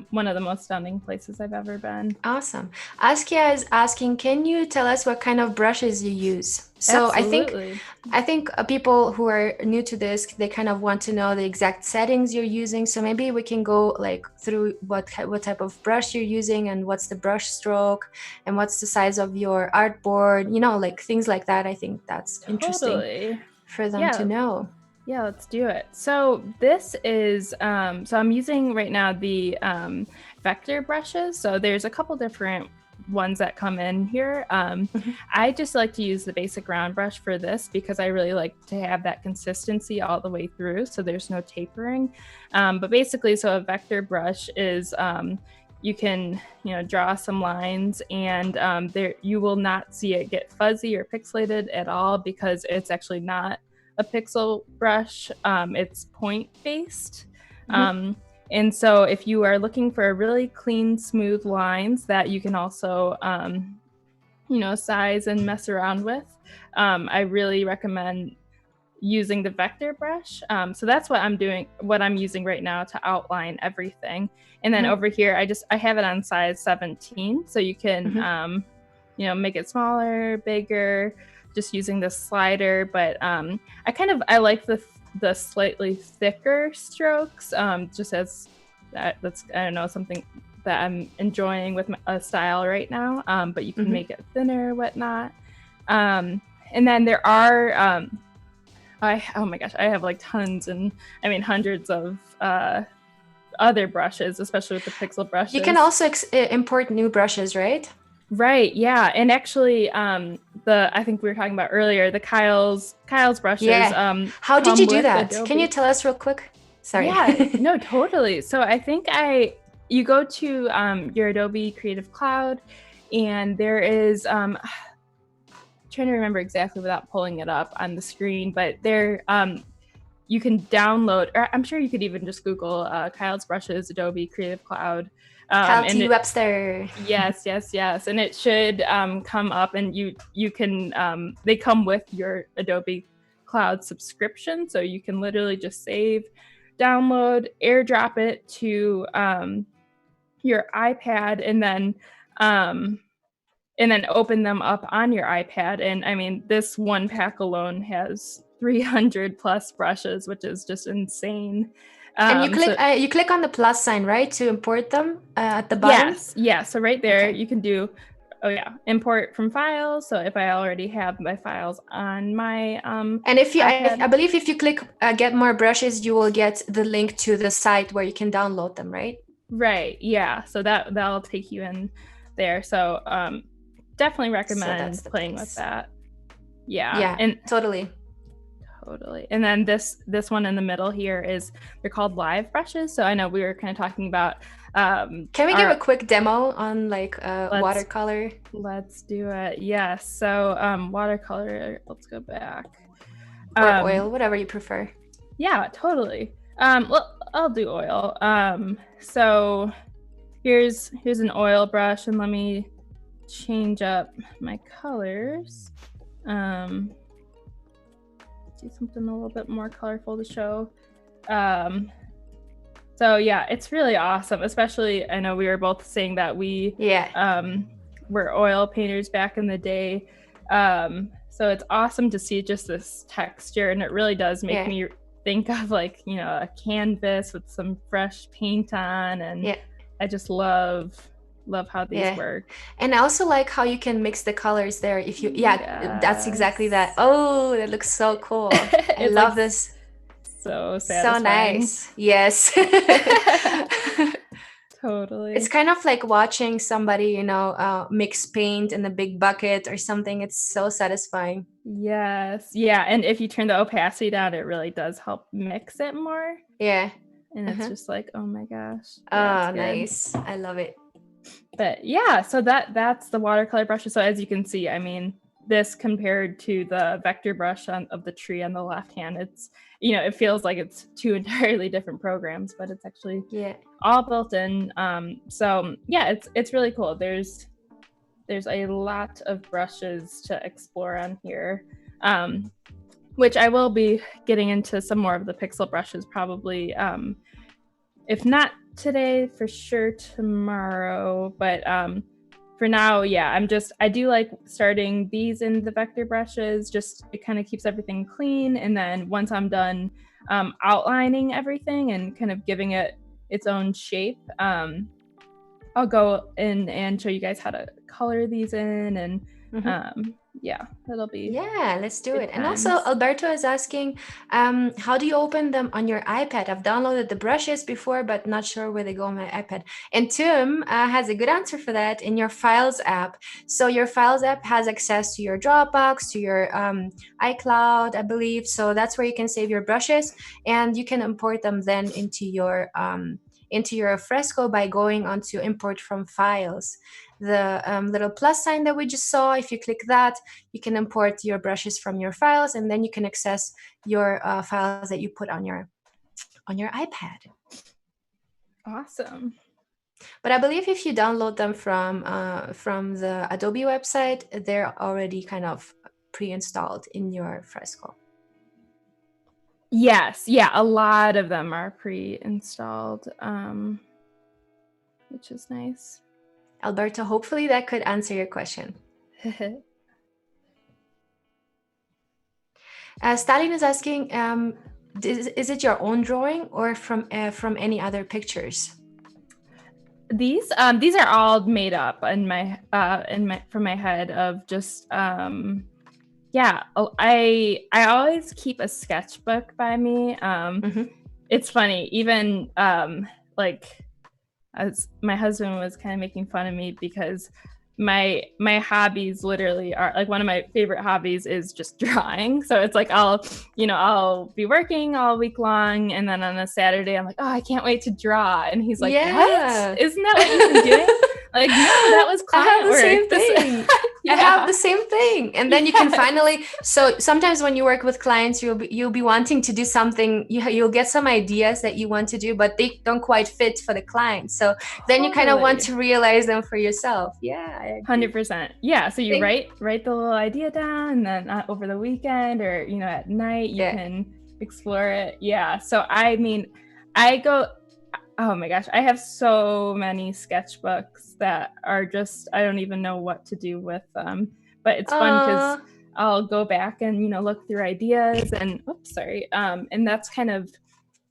one of the most stunning places I've ever been. Awesome. Askia is asking, can you tell us what kind of brushes you use? So Absolutely. I think people who are new to this, they kind of want to know the exact settings you're using. So maybe we can go like through what type of brush you're using and what's the brush stroke and what's the size of your artboard, you know, like things like that. I think that's interesting for them to know. Yeah, let's do it. So this is, so I'm using right now the vector brushes. So there's a couple different ones that come in here. I just like to use the basic round brush for this because I really like to have that consistency all the way through, so there's no tapering. But basically, so a vector brush is, you can, you know, draw some lines and there you will not see it get fuzzy or pixelated at all because it's actually not a pixel brush. It's point based. And so if you are looking for really clean, smooth lines that you can also, you know, size and mess around with, I really recommend using the vector brush. So that's what I'm using right now to outline everything. And then over here, I have it on size 17. So you can, you know, make it smaller, bigger, just using the slider. But I like the slightly thicker strokes, just as that's, I don't know, something that I'm enjoying with a style right now. But you can make it thinner, whatnot. And then there are, oh my gosh, I have like tons and I mean hundreds of other brushes, especially with the pixel brushes. You can also import new brushes, right? Right, yeah. And actually, I think we were talking about earlier, the Kyle's brushes. Yeah. How did you do that? Adobe. Can you tell us real quick? Sorry. Yeah, no, totally. So I think you go to your Adobe Creative Cloud, and there is, trying to remember exactly without pulling it up on the screen, but there, you can download, or I'm sure you could even just Google Kyle's brushes, Adobe Creative Cloud. Kyle T. Webster. Yes. And it should come up, and you can, they come with your Adobe Cloud subscription. So you can literally just save, download, airdrop it to your iPad, and then open them up on your iPad. And I mean, this one pack alone has 300 plus brushes, which is just insane. And you click on the plus sign, right, to import them at the bottom? Yes. So right there, you can do, import from files. So if I already have my files on my and if you, I believe if you click get more brushes, you will get the link to the site where you can download them, right? Right. Yeah. So that'll take you in there. So definitely recommend playing with that. Yeah. And totally. And then this one in the middle here they're called live brushes. So I know we were kind of talking about. Can we give a quick demo on like watercolor? Let's do it. Yes. So watercolor. Let's go back. Or oil, whatever you prefer. Yeah, totally. Well, I'll do oil. So here's an oil brush, and let me change up my colors. Do something a little bit more colorful to show. So yeah, it's really awesome. Especially, I know we were both saying that we were oil painters back in the day. So it's awesome to see just this texture, and it really does make me think of like, you know, a canvas with some fresh paint on, and I just love how these work. And I also like how you can mix the colors there. If you that's exactly that. Oh, that looks so cool. I love this. So satisfying. So nice. Yes. Totally. It's kind of like watching somebody, you know, mix paint in a big bucket or something. It's so satisfying. Yes. Yeah. And if you turn the opacity down, it really does help mix it more. Yeah. And it's just like, oh my gosh. Oh, nice. I love it. But yeah, so that's the watercolor brushes. So as you can see, I mean, this compared to the vector brush of the tree on the left hand, it's, you know, it feels like it's two entirely different programs, but it's actually all built in. So yeah, it's really cool. There's a lot of brushes to explore on here, which I will be getting into some more of the pixel brushes probably, if not today, for sure tomorrow, but for now, yeah, I do like starting these in the vector brushes, just it kind of keeps everything clean. And then once I'm done outlining everything and kind of giving it its own shape, I'll go in and show you guys how to color these in, and yeah, that'll be let's do it. times. And also Alberto is asking, how do you open them on your iPad? I've downloaded the brushes before, but not sure where they go on my iPad. And Tim has a good answer for that in your Files app. So your Files app has access to your Dropbox, to your iCloud, I believe. So that's where you can save your brushes, and you can import them then into your Fresco by going onto import from files. The little plus sign that we just saw, if you click that, you can import your brushes from your files, and then you can access your files that you put on your iPad. Awesome. But I believe if you download them from the Adobe website, they're already kind of pre-installed in your Fresco. Yes, yeah, a lot of them are pre-installed, which is nice. Alberto, hopefully that could answer your question. Stalin is asking, is it your own drawing or from any other pictures? These are all made up in my from my head of just yeah. I always keep a sketchbook by me. It's funny, even like, as my husband was kind of making fun of me because my hobbies literally are like, one of my favorite hobbies is just drawing. So it's like I'll be working all week long, and then on a Saturday I'm like, oh, I can't wait to draw. And he's like, what? Isn't that what you've been doing? Like, no, that was client work. Same thing. I have the same thing. And then you can finally, so sometimes when you work with clients, you'll be wanting to do something, you'll get some ideas that you want to do, but they don't quite fit for the client. So then you kind of want to realize them for yourself. Yeah, 100%. Yeah, so you write the little idea down, and then over the weekend or at night you can explore it. Yeah, so I mean, oh my gosh, I have so many sketchbooks that are just, I don't even know what to do with them. But it's fun because I'll go back and look through ideas and and that's kind of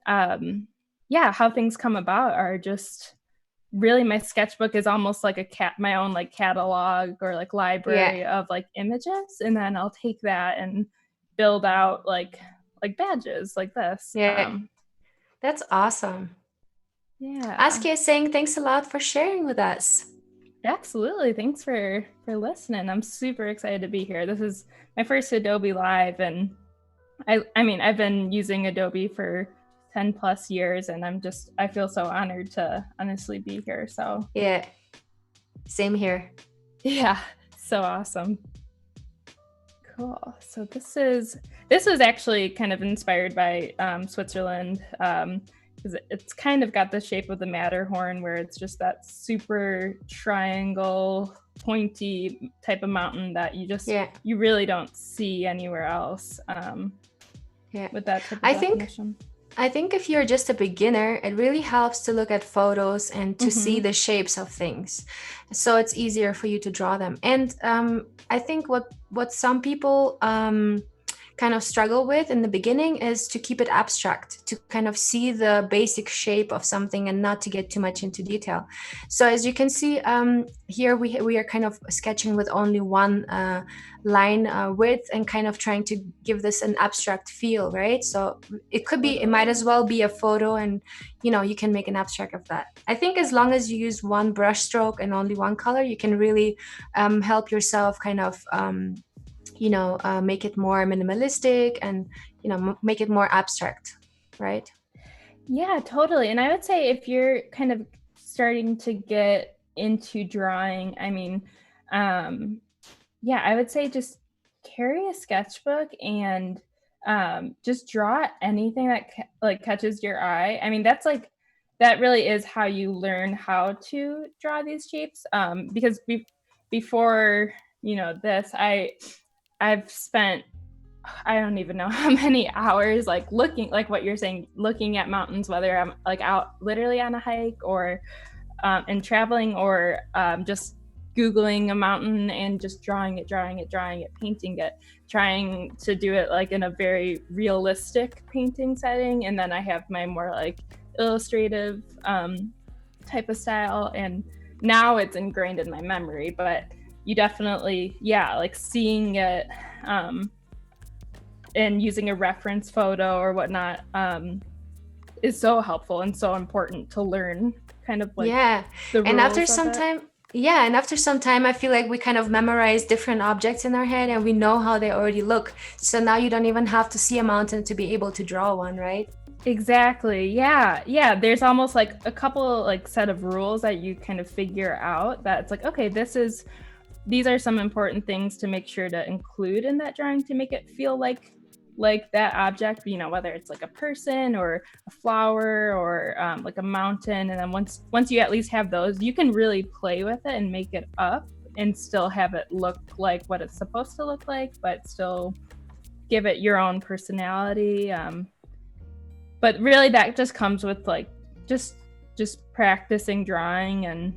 how things come about, are just really, my sketchbook is almost like my own like catalog or like library of like images, and then I'll take that and build out like badges like this. That's awesome. Yeah. Askia is saying thanks a lot for sharing with us. Absolutely. Thanks for listening. I'm super excited to be here. This is my first Adobe Live, and I mean, I've been using Adobe for 10 plus years, and I feel so honored to honestly be here. So yeah, same here. Yeah, so awesome. Cool. So this was actually kind of inspired by Switzerland, because it's kind of got the shape of the Matterhorn, where it's just that super triangle, pointy type of mountain that you really don't see anywhere else. With that type of definition. I think if you're just a beginner, it really helps to look at photos and to see the shapes of things. So it's easier for you to draw them. And I think what some people kind of struggle with in the beginning is to keep it abstract, to kind of see the basic shape of something and not to get too much into detail. So as you can see here, we are kind of sketching with only one line width and kind of trying to give this an abstract feel, right? So it might as well be a photo, and you can make an abstract of that. I think as long as you use one brush stroke and only one color, you can really help yourself kind of make it more minimalistic and make it more abstract, right? Yeah, totally. And I would say if you're kind of starting to get into drawing, I mean, I would say just carry a sketchbook and just draw anything that catches your eye. I mean, that really is how you learn how to draw these shapes. Because before this, I've spent I don't even know how many hours, like looking, like what you're saying, looking at mountains, whether I'm like out literally on a hike or and traveling, or just Googling a mountain and just drawing it, painting it, trying to do it like in a very realistic painting setting. And then I have my more like illustrative type of style. And now it's ingrained in my memory, but you definitely, like seeing it and using a reference photo or whatnot is so helpful and so important to learn kind of like the rules and after of some it. time and after some time I feel like we kind of memorize different objects in our head and we know how they already look, so now you don't even have to see a mountain to be able to draw one, right? Exactly. Yeah, there's almost like a couple like set of rules that you kind of figure out that it's like, okay, these are some important things to make sure to include in that drawing to make it feel like that object, whether it's like a person or a flower or like a mountain. And then once you at least have those, you can really play with it and make it up and still have it look like what it's supposed to look like, but still give it your own personality. But really that just comes with like just practicing drawing and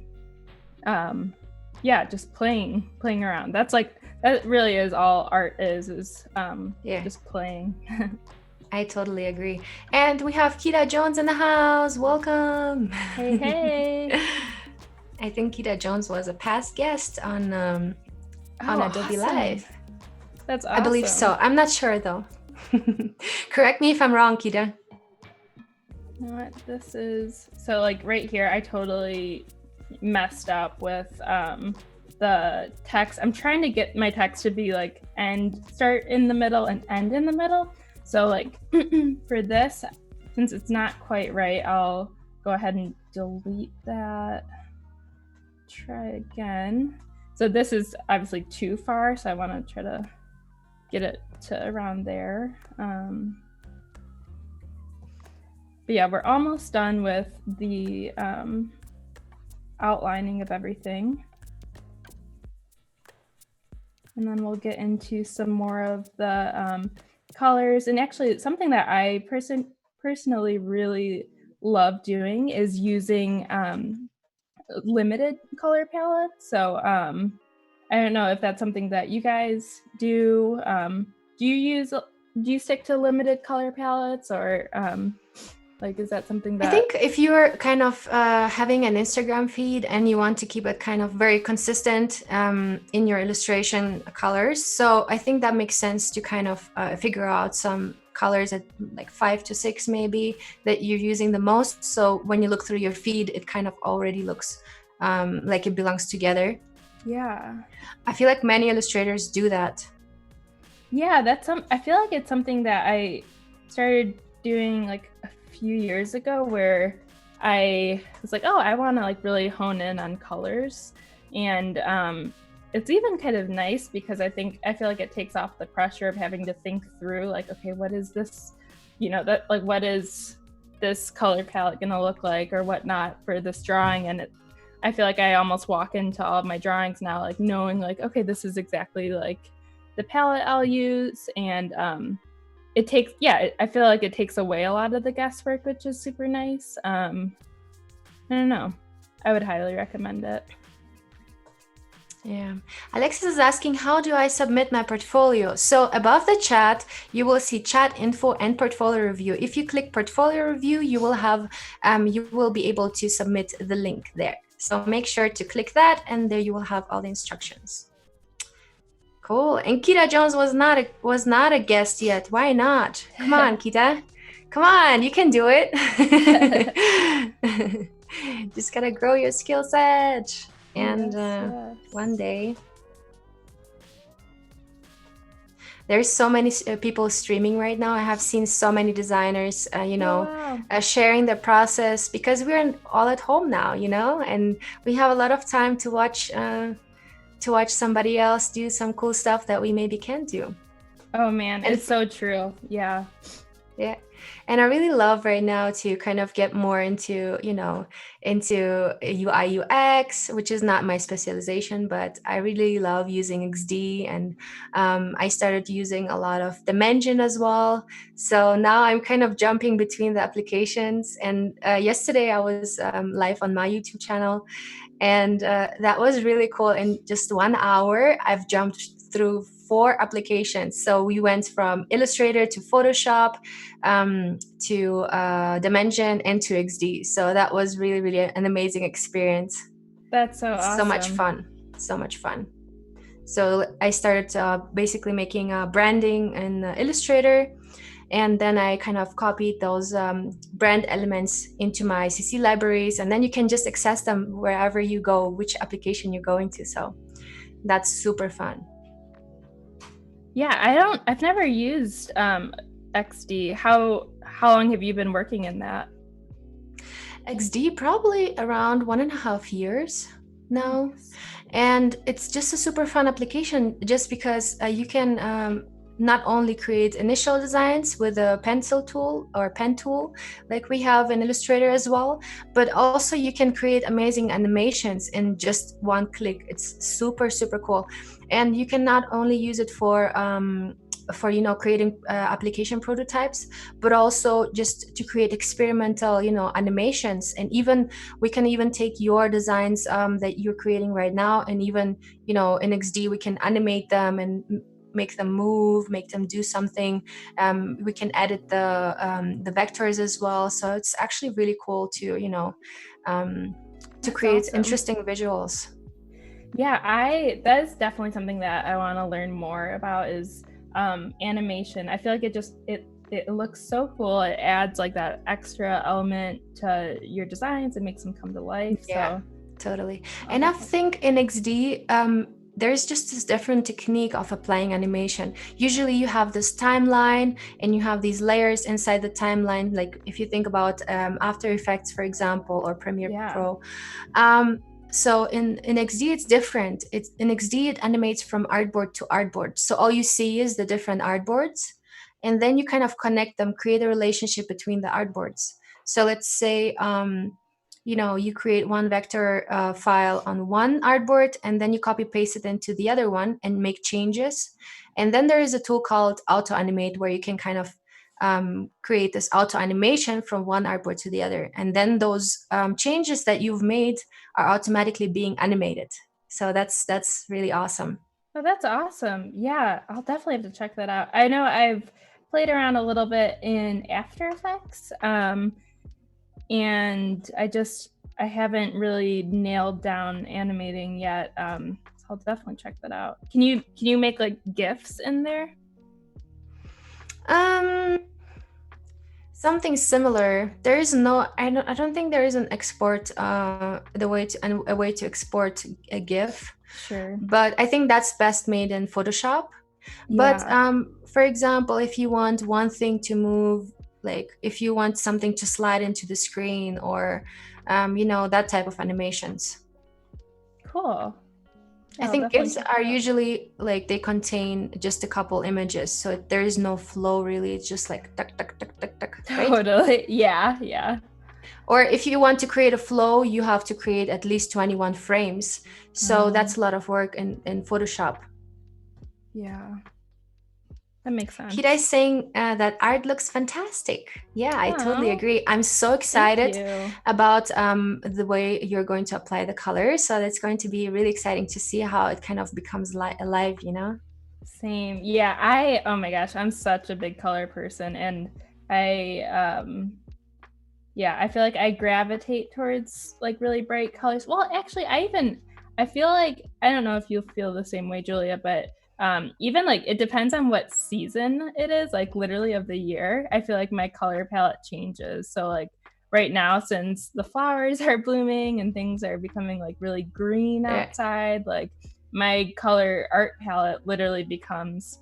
just playing around. That really is all art is just playing. I totally agree. And we have Kita Jones in the house. Welcome. Hey. I think Kita Jones was a past guest on Adobe awesome. Live. That's awesome. I believe so. I'm not sure though. Correct me if I'm wrong, Kita. You know what this is? So like right here, I totally messed up with the text. I'm trying to get my text to be like start in the middle and end in the middle. So like for this, since it's not quite right, I'll go ahead and delete that. Try again. So this is obviously too far, so I want to try to get it to around there. But yeah, we're almost done with the outlining of everything. And then we'll get into some more of the colors. And actually something that I personally really love doing is using limited color palettes. So I don't know if that's something that you guys do. Do you stick to limited color palettes, or like, is that something that... I think if you're kind of having an Instagram feed and you want to keep it kind of very consistent in your illustration colors, so I think that makes sense to kind of figure out some colors at like 5 to 6 maybe that you're using the most. So when you look through your feed, it kind of already looks like it belongs together. Yeah. I feel like many illustrators do that. Yeah, I feel like it's something that I started doing like a few years ago, where I was like, I want to like really hone in on colors. And it's even kind of nice because I feel like it takes off the pressure of having to think through like, okay, what is this, what is this color palette gonna look like or whatnot for this drawing. And I feel like I almost walk into all of my drawings now like knowing like, okay, this is exactly like the palette I'll use. And I feel like it takes away a lot of the guesswork, which is super nice. I don't know. I would highly recommend it. Yeah. Alexis is asking, how do I submit my portfolio? So above the chat, you will see chat info and portfolio review. If you click portfolio review, you will have, you will be able to submit the link there. So make sure to click that, and there you will have all the instructions. Cool. And Kita Jones was not a guest yet. Why not? Come on, Kita. Come on, you can do it. Just gotta grow your skill set. And yes. One day. There's so many people streaming right now. I have seen so many designers, sharing the process, because we're all at home now, and we have a lot of time to watch somebody else do some cool stuff that we maybe can't do. Oh man, it's so true. Yeah. Yeah. And I really love right now to kind of get more into, into UI UX, which is not my specialization, but I really love using XD. And I started using a lot of Dimension as well. So now I'm kind of jumping between the applications. And yesterday I was live on my YouTube channel. And that was really cool. In just 1 hour, I've jumped through 4 applications. So we went from Illustrator to Photoshop, to Dimension, and to XD. So that was really, really an amazing experience. That's so So much awesome. fun. So much fun. So I started basically making branding in Illustrator. And then I kind of copied those brand elements into my CC libraries, and then you can just access them wherever you go, which application you're going to. So that's super fun. Yeah, I've never used XD. How long have you been working in that? XD probably around 1.5 years now. Nice. And it's just a super fun application just because you can not only create initial designs with a pencil tool or pen tool like we have in Illustrator as well, but also you can create amazing animations in just one click. It's super, super cool. And you can not only use it for creating application prototypes, but also just to create experimental animations. And even we can even take your designs that you're creating right now, and even in XD we can animate them and make them move, make them do something. We can edit the vectors as well, so it's actually really cool to create awesome. interesting visuals. Yeah, that is definitely something that I want to learn more about, is animation. I feel like it looks so cool. It adds like that extra element to your designs. It makes them come to life. Yeah, so totally. And I think in XD there's just this different technique of applying animation. Usually you have this timeline and you have these layers inside the timeline, like if you think about After Effects, for example, or Premiere Pro. So in XD it's different. In XD it animates from artboard to artboard. So all you see is the different artboards, and then you kind of connect them, create a relationship between the artboards. So let's say you create one vector file on one artboard, and then you copy paste it into the other one and make changes. And then there is a tool called Auto Animate where you can kind of create this auto animation from one artboard to the other, and then those changes that you've made are automatically being animated. So that's really awesome. Oh, that's awesome. Yeah, I'll definitely have to check that out. I know I've played around a little bit in After Effects, and I haven't really nailed down animating yet. So I'll definitely check that out. Can you make like GIFs in there? Something similar. There is no. I don't think there is an export. A way to export a GIF. Sure. But I think that's best made in Photoshop. Yeah. But for example, if you want one thing to move, like if you want something to slide into the screen, or that type of animations. Cool. I think GIFs are usually like they contain just a couple images, so there is no flow really. It's just like tuck tuck tuck tuck tuck. Right? Totally. Yeah. Or if you want to create a flow, you have to create at least 21 frames. So that's a lot of work in Photoshop. Yeah. That makes sense. Hida is saying that art looks fantastic. Yeah, I totally agree. I'm so excited about the way you're going to apply the colors. So that's going to be really exciting to see how it kind of becomes alive, Same. Yeah, oh my gosh, I'm such a big color person, and I feel like I gravitate towards like really bright colors. Well, actually, I feel like, I don't know if you feel the same way, Julia, but even like it depends on what season it is, like literally of the year. I feel like my color palette changes. So like right now, since the flowers are blooming and things are becoming like really green outside, like my color art palette literally becomes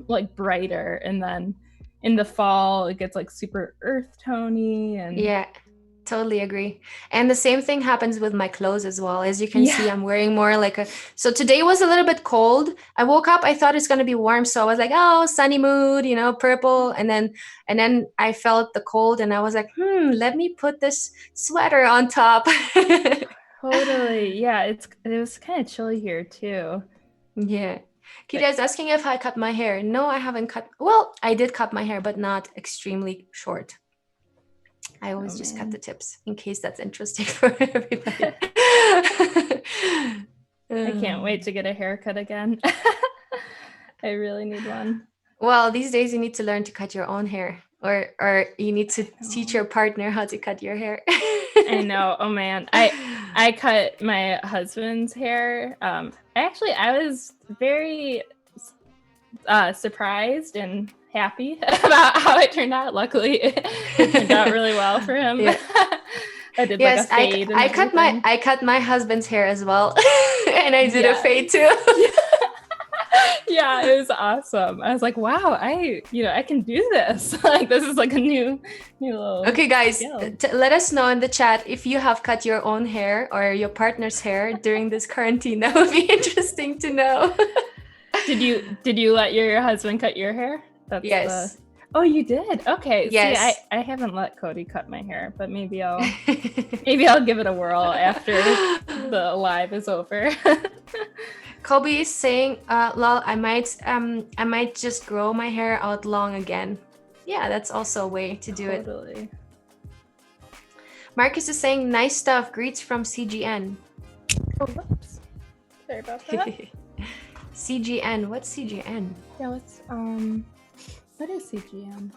like brighter, and then in the fall it gets like super earth tony. And yeah, Totally agree. And the same thing happens with my clothes as well. As you can see, I'm wearing more like a, so today was a little bit cold. I woke up, I thought it's going to be warm. So I was like, oh, sunny mood, you know, purple. And then I felt the cold and I was like, let me put this sweater on top. Totally. Yeah. It was kind of chilly here too. Yeah. Kita is asking if I cut my hair. No, I haven't cut. Well, I did cut my hair, but not extremely short. I always just cut the tips in case that's interesting for everybody. I can't wait to get a haircut again. I really need one. Well, these days you need to learn to cut your own hair, or you need to teach your partner how to cut your hair. I know. Oh man, I cut my husband's hair. Actually, I was very surprised and happy about how it turned out. Luckily, it turned out really well for him. Yeah. I did like a fade. I cut my husband's hair as well, and I did a fade too. Yeah, it was awesome. I was like, wow, I can do this. Like, this is like a new little. Okay, guys, let us know in the chat if you have cut your own hair or your partner's hair during this quarantine. That would be interesting to know. Did you let your husband cut your hair? Yes. Oh, you did? Okay. Yes. See, I haven't let Cody cut my hair, but maybe I'll give it a whirl after the live is over. Kobe is saying, lol, I might just grow my hair out long again. Yeah, that's also a way to do it. Totally. Marcus is saying, nice stuff. Greets from CGN. Oh, whoops. Sorry about that. CGN. What's CGN? Yeah, what is CGN?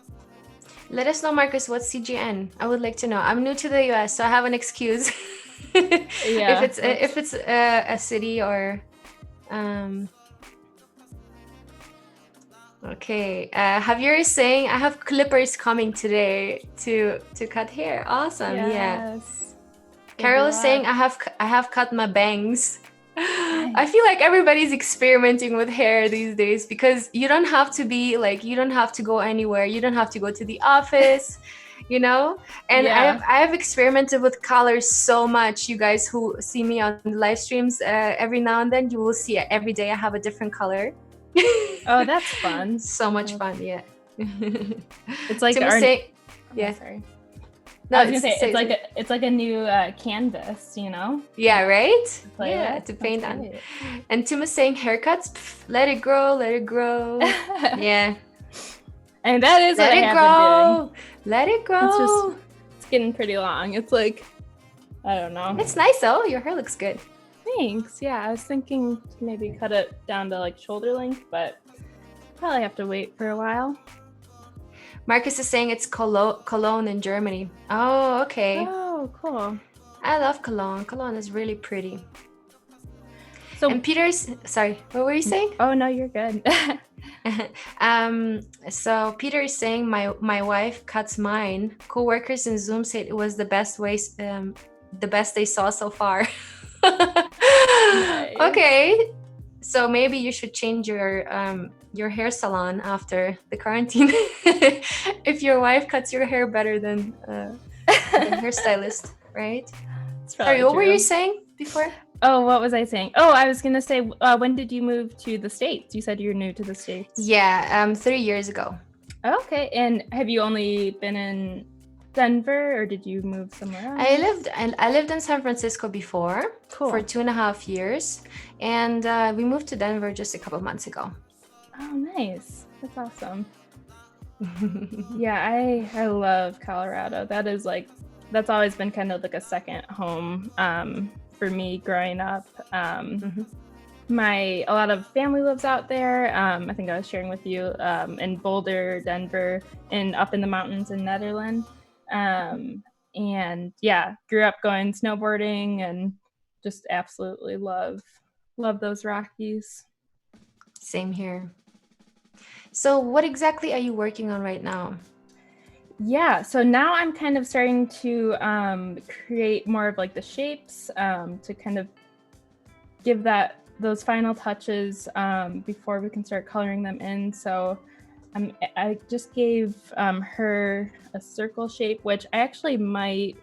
Let us know, Marcus, what's CGN? I would like to know. I'm new to the US, so I have an excuse. Yeah. If it's a city or okay. Javier is saying, I have clippers coming today to cut hair. Awesome. Yes. Yeah. Carol is saying, I have cut my bangs. I feel like everybody's experimenting with hair these days because you don't have to go anywhere. You don't have to go to the office, you know? And I have experimented with colors so much. You guys who see me on live streams every now and then, you will see every day I have a different color. Oh, that's fun. So much fun, yeah. It's like sorry. No, I was gonna say it's like a new canvas, you know? Yeah, right? Yeah, to paint on. Right. And Tim is saying haircuts, let it grow, let it grow. Yeah. And that is what I have been doing. Let it grow. It's getting pretty long. It's like, I don't know. It's nice though. Your hair looks good. Thanks. Yeah, I was thinking to maybe cut it down to like shoulder length, but probably have to wait for a while. Marcus is saying it's Cologne in Germany. Oh, okay. Oh, cool. I love Cologne. Cologne is really pretty. So, and Peter's, sorry, what were you saying? Oh, no, you're good. So Peter is saying my wife cuts mine. Co-workers in Zoom said it was the best they saw so far. Nice. Okay. So maybe you should change your hair salon after the quarantine. If your wife cuts your hair better than the hairstylist, right? Sorry, what were you saying before? Oh, what was I saying? Oh, I was gonna say, when did you move to the States? You said you're new to the States. Yeah, 3 years ago. Okay, and have you only been in Denver, or did you move somewhere else? I lived in San Francisco before for 2.5 years, and we moved to Denver just a couple of months ago. Oh, nice! That's awesome. Yeah, I love Colorado. That's always been kind of like a second home for me growing up. A lot of family lives out there. I think I was sharing with you in Boulder, Denver, and up in the mountains in Netherlands. And yeah, grew up going snowboarding and just absolutely love those Rockies. Same here. So what exactly are you working on right now? Yeah, so now I'm kind of starting to create more of like the shapes to kind of give those final touches before we can start coloring them in. So I just gave her a circle shape, which I actually might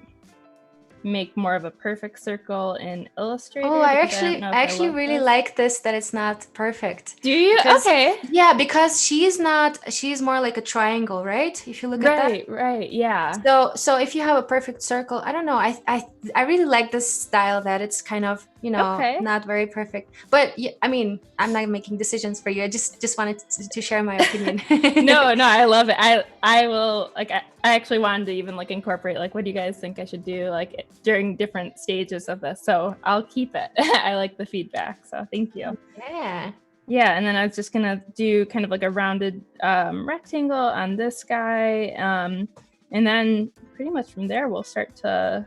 make more of a perfect circle in Illustrator. Oh, I because I don't know if I actually love really this. like this, that it's not perfect. Do you? Because, Okay. yeah, because she's more like a triangle, right? If you look at that. Right. Yeah. So if you have a perfect circle, I don't know. I really like this style that it's kind of, Okay. not very perfect. But yeah, I mean, I'm not making decisions for you. I just wanted to share my opinion. No, I love it. I will like I actually wanted to even like incorporate like what do you guys think I should do like during different stages of this. So I'll keep it. I like the feedback. So thank you. Yeah. Yeah, and then I was just gonna do kind of like a rounded rectangle on this guy, and then pretty much from there we'll start to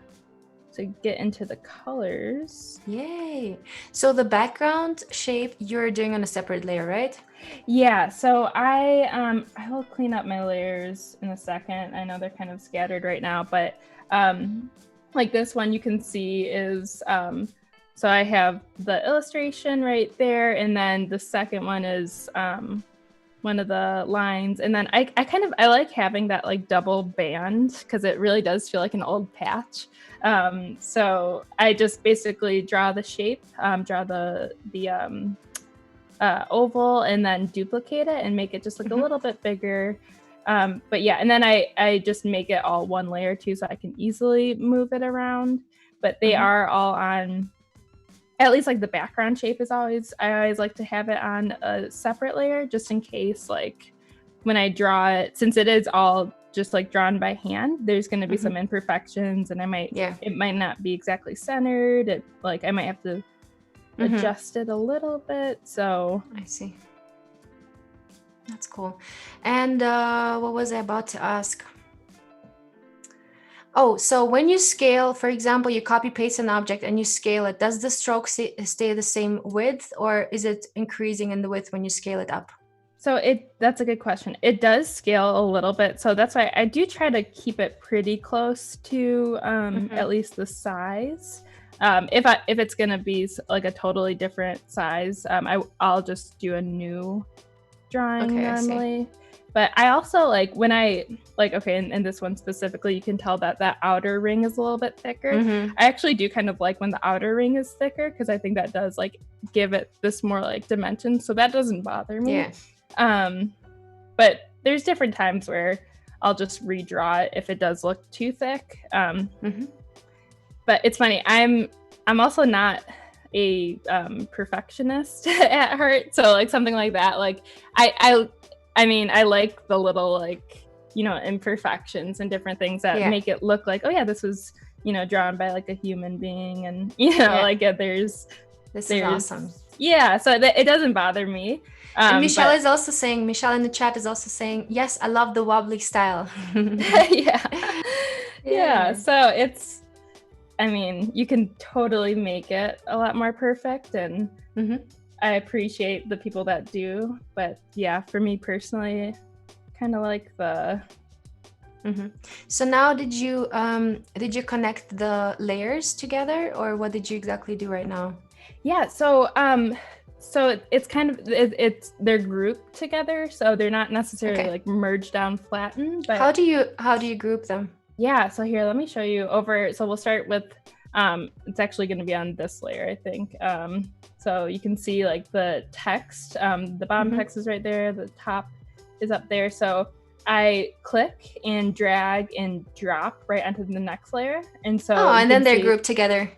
get into the colors. Yay. So the background shape you're doing on a separate layer, right? Yeah, so I will clean up my layers in a second. I know they're kind of scattered right now, but like this one you can see is so I have the illustration right there, and then the second one is one of the lines, and then I like having that like double band because it really does feel like an old patch. So I just basically draw the shape, draw the oval, and then duplicate it and make it just like a little bit bigger. But yeah, and then I just make it all one layer too, so I can easily move it around. But they are all on, at least like the background shape is always, I always like to have it on a separate layer just in case like when I draw it, since it is all just like drawn by hand, there's going to be some imperfections, and it might not be exactly centered. I might have to adjust it a little bit. So I see. That's cool. And what was I about to ask? Oh, so when you scale, for example, you copy paste an object and you scale it, does the stroke stay the same width, or is it increasing in the width when you scale it up? So that's a good question. It does scale a little bit. So that's why I do try to keep it pretty close to at least the size. If it's going to be like a totally different size, I'll just do a new drawing normally. But I also like when in this one specifically, you can tell that outer ring is a little bit thicker. I actually do kind of like when the outer ring is thicker because I think that does like give it this more like dimension. So that doesn't bother me. Yeah. But there's different times where I'll just redraw it if it does look too thick. But it's funny. I'm also not a perfectionist at heart. So like something like that, like I mean, I like the little like, imperfections and different things that make it look like, oh yeah, this was, drawn by like a human being, and like there's is awesome. Yeah, so it doesn't bother me. And Michelle in the chat is also saying, yes, I love the wobbly style. Yeah. So it's, I mean, you can totally make it a lot more perfect, and I appreciate the people that do. But yeah, for me personally, kind of like the. So now, did you connect the layers together, or what did you exactly do right now? Yeah. So it's kind of they're grouped together, so they're not necessarily like merged down, flattened. But how do you group them? Yeah, so here, let me show you over. So we'll start with, it's actually going to be on this layer, I think. So you can see like the text, the bottom text is right there, the top is up there. So I click and drag and drop right onto the next layer. And so and then they're grouped together.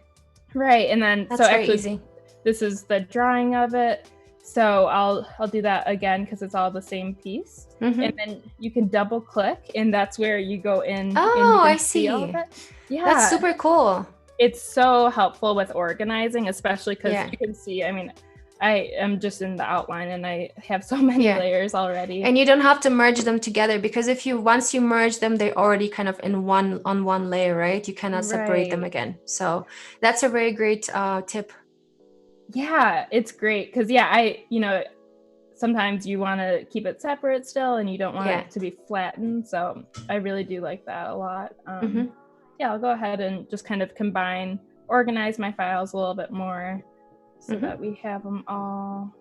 Right, and then that's very easy. This is the drawing of it. So I'll do that again because it's all the same piece. And then you can double click, and that's where you go in. Oh, I see. All of it. Yeah, that's super cool. It's so helpful with organizing, especially because you can see, I mean, I am just in the outline and I have so many layers already. And you don't have to merge them together, because once you merge them, they're already kind of on one layer, right? You cannot separate them again. So that's a very great tip. Yeah, it's great because sometimes you want to keep it separate still, and you don't want it to be flattened. So I really do like that a lot. Yeah, I'll go ahead and just kind of organize my files a little bit more so that we have them all.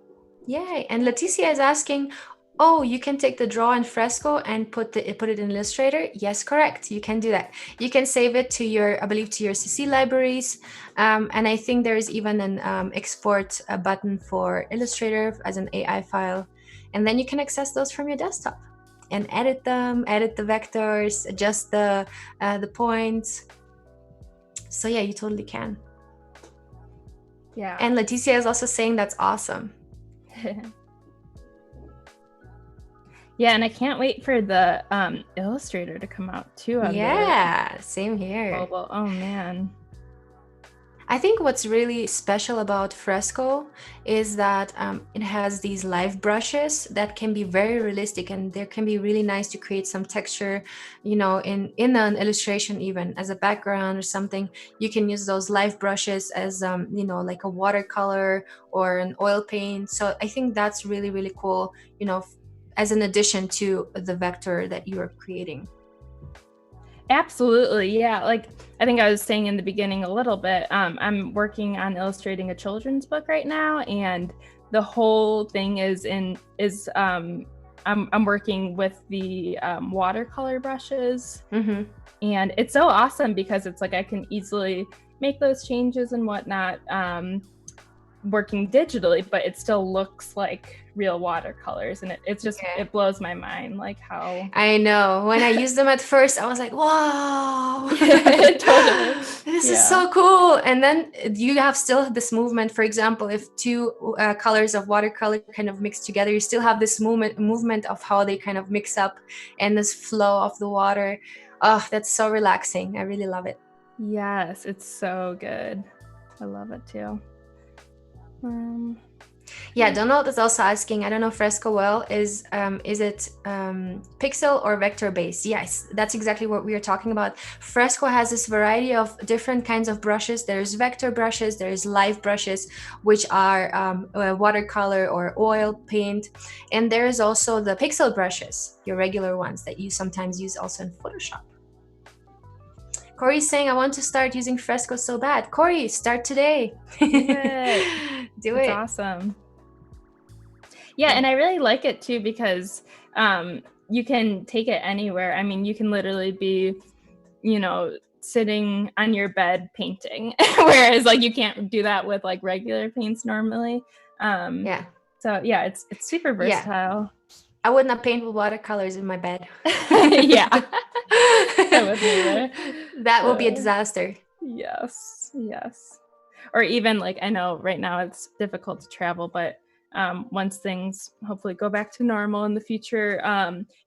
Yay. And Leticia is asking, Oh, you can take the draw in Fresco and put it in Illustrator. Yes, correct. You can do that. You can save it to your, I believe, to your CC libraries, and I think there is even an export button for Illustrator as an AI file, and then you can access those from your desktop and edit them, edit the vectors, adjust the points. So yeah, you totally can. Yeah. And Leticia is also saying that's awesome. Yeah, and I can't wait for the Illustrator to come out too. Yeah, same here. Mobile. Oh man. I think what's really special about Fresco is that it has these live brushes that can be very realistic, and they can be really nice to create some texture, you know, in an illustration, even as a background or something. You can use those live brushes as, you know, like a watercolor or an oil paint. So I think that's really, really cool, you know, as an addition to the vector that you are creating. Absolutely. Yeah. Like I think I was saying in the beginning a little bit, I'm working on illustrating a children's book right now. And the whole thing I'm working with the watercolor brushes. Mm-hmm. And it's so awesome because it's like I can easily make those changes and whatnot working digitally, but it still looks like real watercolors, and it's just it blows my mind like how I know when I used them at first I was like, whoa. Totally. This is so cool. And then you have still this movement. For example, if two colors of watercolor kind of mix together, you still have this movement of how they kind of mix up and this flow of the water. Oh, that's so relaxing. I really love it. Yes, it's so good. I love it too. Yeah, Donald is also asking, I don't know Fresco well, is it pixel or vector based? Yes, that's exactly what we are talking about. Fresco has this variety of different kinds of brushes. There's vector brushes, there's live brushes, which are watercolor or oil paint. And there's also the pixel brushes, your regular ones that you sometimes use also in Photoshop. Corey's saying, I want to start using Fresco so bad. Corey, start today. Do it. Awesome. Yeah, and I really like it too because you can take it anywhere. I mean, you can literally be, you know, sitting on your bed painting, whereas like you can't do that with like regular paints normally. Yeah. So yeah, it's super versatile. Yeah. I would not paint with watercolors in my bed. Yeah. That would be there. That will be a disaster. Yes. Or even like, I know right now it's difficult to travel, but once things hopefully go back to normal in the future,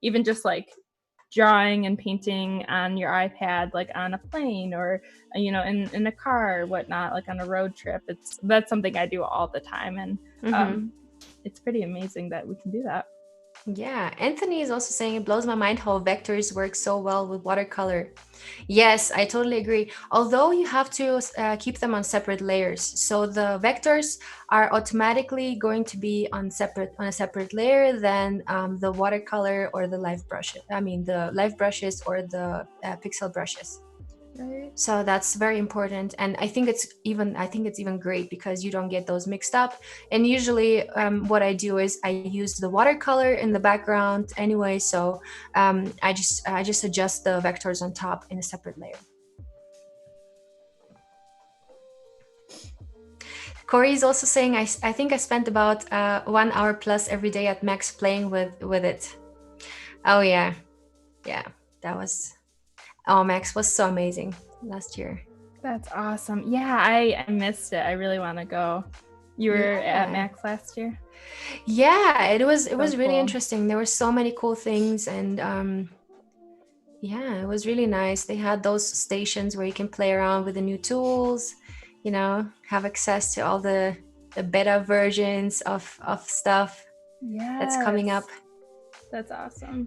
even just like drawing and painting on your iPad, like on a plane or, you know, in a car or whatnot, like on a road trip, that's something I do all the time. And it's pretty amazing that we can do that. Yeah, Anthony is also saying it blows my mind how vectors work so well with watercolor. Yes, I totally agree. Although you have to keep them on separate layers. So the vectors are automatically going to be on a separate layer than the watercolor or the live brushes. I mean, the live brushes or the pixel brushes. Right. So that's very important, and I think it's even great because you don't get those mixed up. And usually what I do is I use the watercolor in the background anyway, so I just adjust the vectors on top in a separate layer. Corey is also saying, I think I spent about 1 hour plus every day at Max playing with it. Oh yeah, that was. Oh, Max was so amazing last year. That's awesome. Yeah, I missed it. I really want to go. You were at Max last year? Yeah, it was really cool. Interesting. There were so many cool things, and yeah, it was really nice. They had those stations where you can play around with the new tools, you know, have access to all the beta versions of stuff that's coming up. That's awesome.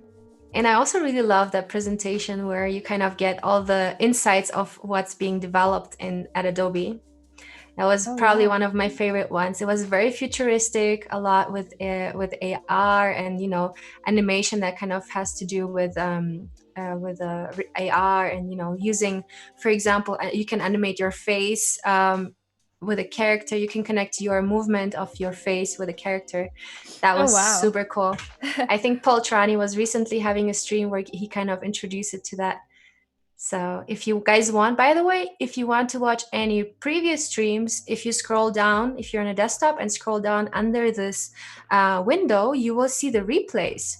And I also really love that presentation where you kind of get all the insights of what's being developed at Adobe. That was probably one of my favorite ones. It was very futuristic, a lot with AR and, you know, animation that kind of has to do with AR and, you know, using, for example, you can animate your face with a character. You can connect your movement of your face with a character. That was wow. super cool. I think Paul Trani was recently having a stream where he kind of introduced it to that. So if you guys want, by the way, if you want to watch any previous streams, if you scroll down, if you're on a desktop and scroll down under this window, you will see the replays.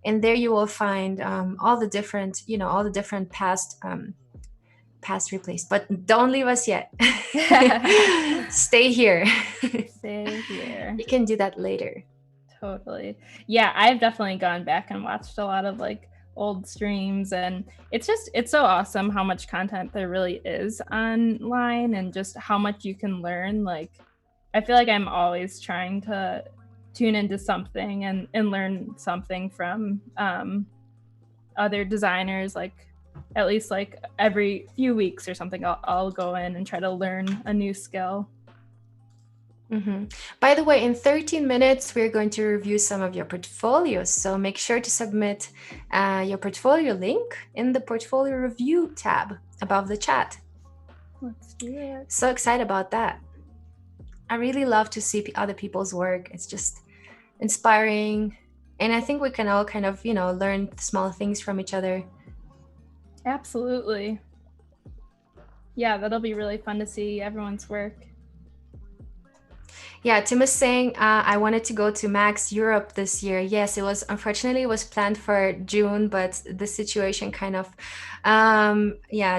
And there you will find all the different, all the different past replays. But don't leave us yet. Stay here. Stay here. You can do that later. Totally. Yeah, I've definitely gone back and watched a lot of like old streams, and it's so awesome how much content there really is online and just how much you can learn. Like, I feel like I'm always trying to tune into something and learn something from other designers. Like at least like every few weeks or something, I'll go in and try to learn a new skill. Mm-hmm. By the way, in 13 minutes, we're going to review some of your portfolios. So make sure to submit your portfolio link in the portfolio review tab above the chat. Let's do it. So excited about that. I really love to see other people's work. It's just inspiring. And I think we can all kind of, learn small things from each other. Absolutely. Yeah, that'll be really fun to see everyone's work. Yeah, Tim is saying, I wanted to go to Max Europe this year. Yes, unfortunately, it was planned for June, but the situation kind of,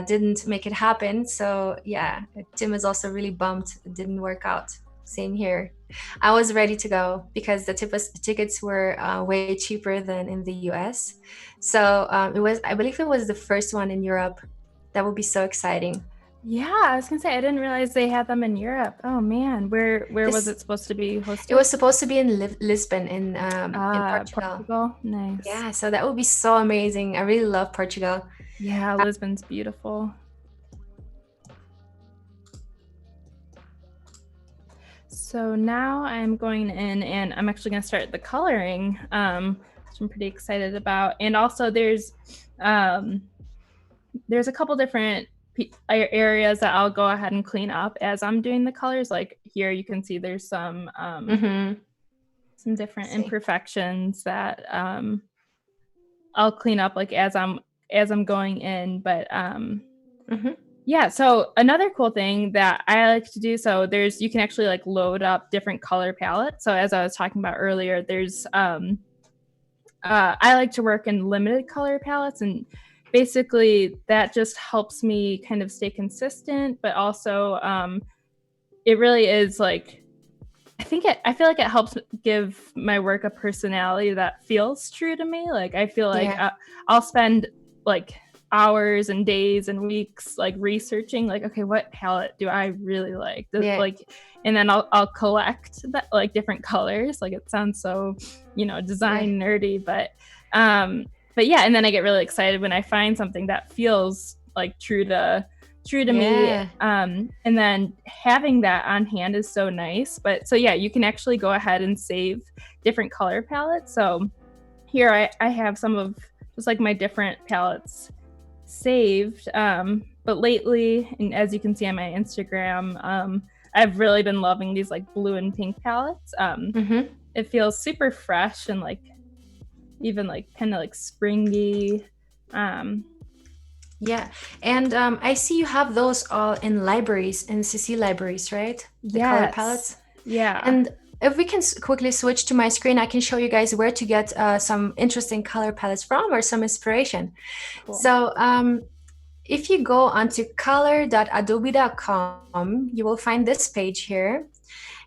didn't make it happen. So yeah, Tim is also really bummed it didn't work out. Same here. I was ready to go because the tickets were way cheaper than in the US. So I believe it was the first one in Europe. That would be so exciting. Yeah, I was gonna say I didn't realize they had them in Europe. Oh man, where was it supposed to be hosted? It was supposed to be in Lisbon in Portugal. Nice. Yeah, so that would be so amazing. I really love Portugal. Yeah, Lisbon's beautiful. So now I'm going in and I'm actually gonna start the coloring, which I'm pretty excited about. And also there's a couple different areas that I'll go ahead and clean up as I'm doing the colors. Like here you can see there's some different imperfections that I'll clean up like as I'm going in. But yeah, so another cool thing that I like to do, so you can actually like load up different color palettes. So as I was talking about earlier, there's I like to work in limited color palettes, and basically that just helps me kind of stay consistent, but also it really is like, I feel like it helps give my work a personality that feels true to me. Like I feel like I'll spend like hours and days and weeks like researching like, okay, what palette do I really like? Like, and then I'll collect that like different colors. Like it sounds so, design nerdy, but yeah, and then I get really excited when I find something that feels like true to me. And then having that on hand is so nice. But so yeah, you can actually go ahead and save different color palettes. So here I have some of just like my different palettes saved. But lately, and as you can see on my Instagram, I've really been loving these like blue and pink palettes. It feels super fresh and like even like kind of like springy. Yeah, and I see you have those all in libraries, in CC libraries, right? The color palettes. Yeah. And if we can quickly switch to my screen, I can show you guys where to get some interesting color palettes from or some inspiration. Cool. So if you go onto color.adobe.com, you will find this page here.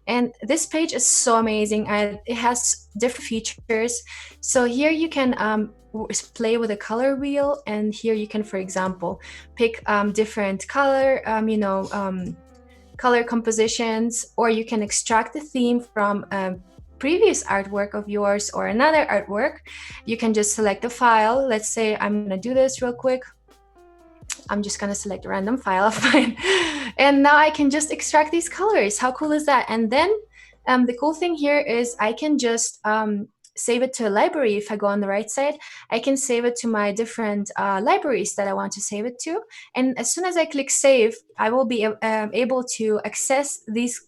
And this page is so amazing. It has different features. So here you can play with a color wheel, and here you can, for example, pick different color, color compositions, or you can extract the theme from a previous artwork of yours or another artwork. You can just select a file. Let's say I'm gonna do this real quick. I'm just gonna select a random file of mine. And now I can just extract these colors. How cool is that? And then the cool thing here is I can just save it to a library. If I go on the right side, I can save it to my different libraries that I want to save it to. And as soon as I click save, I will be able to access these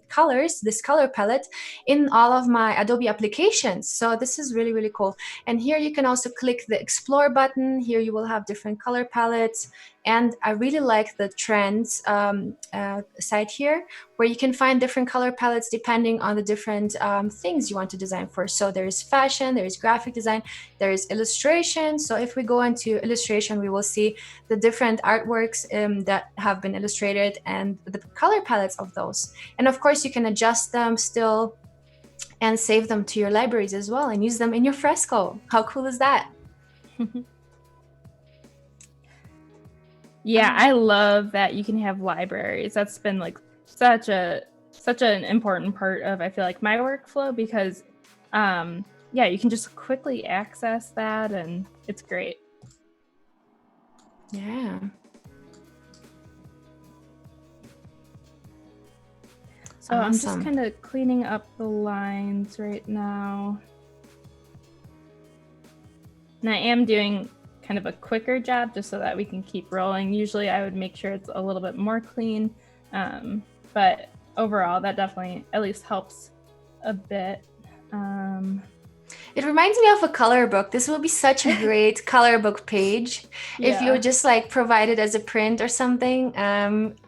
colors, this color palette, in all of my Adobe applications. So this is really, really cool. And here you can also click the explore button. Here you will have different color palettes. And I really like the trends site here, where you can find different color palettes depending on the different things you want to design for. So there's fashion, there's graphic design, there's illustration. So if we go into illustration, we will see the different artworks that have been illustrated and the color palettes of those. And of course, you can adjust them still and save them to your libraries as well and use them in your Fresco. How cool is that? Yeah, I love that you can have libraries. That's been like such an important part of, I feel like, my workflow, because yeah, you can just quickly access that and it's great. Yeah. So awesome. I'm just kind of cleaning up the lines right now. And I am doing kind of a quicker job just so that we can keep rolling. Usually I would make sure it's a little bit more clean, but overall that definitely at least helps a bit. It reminds me of a color book. This will be such a great color book page. Yeah. If you just like provide it as a print or something,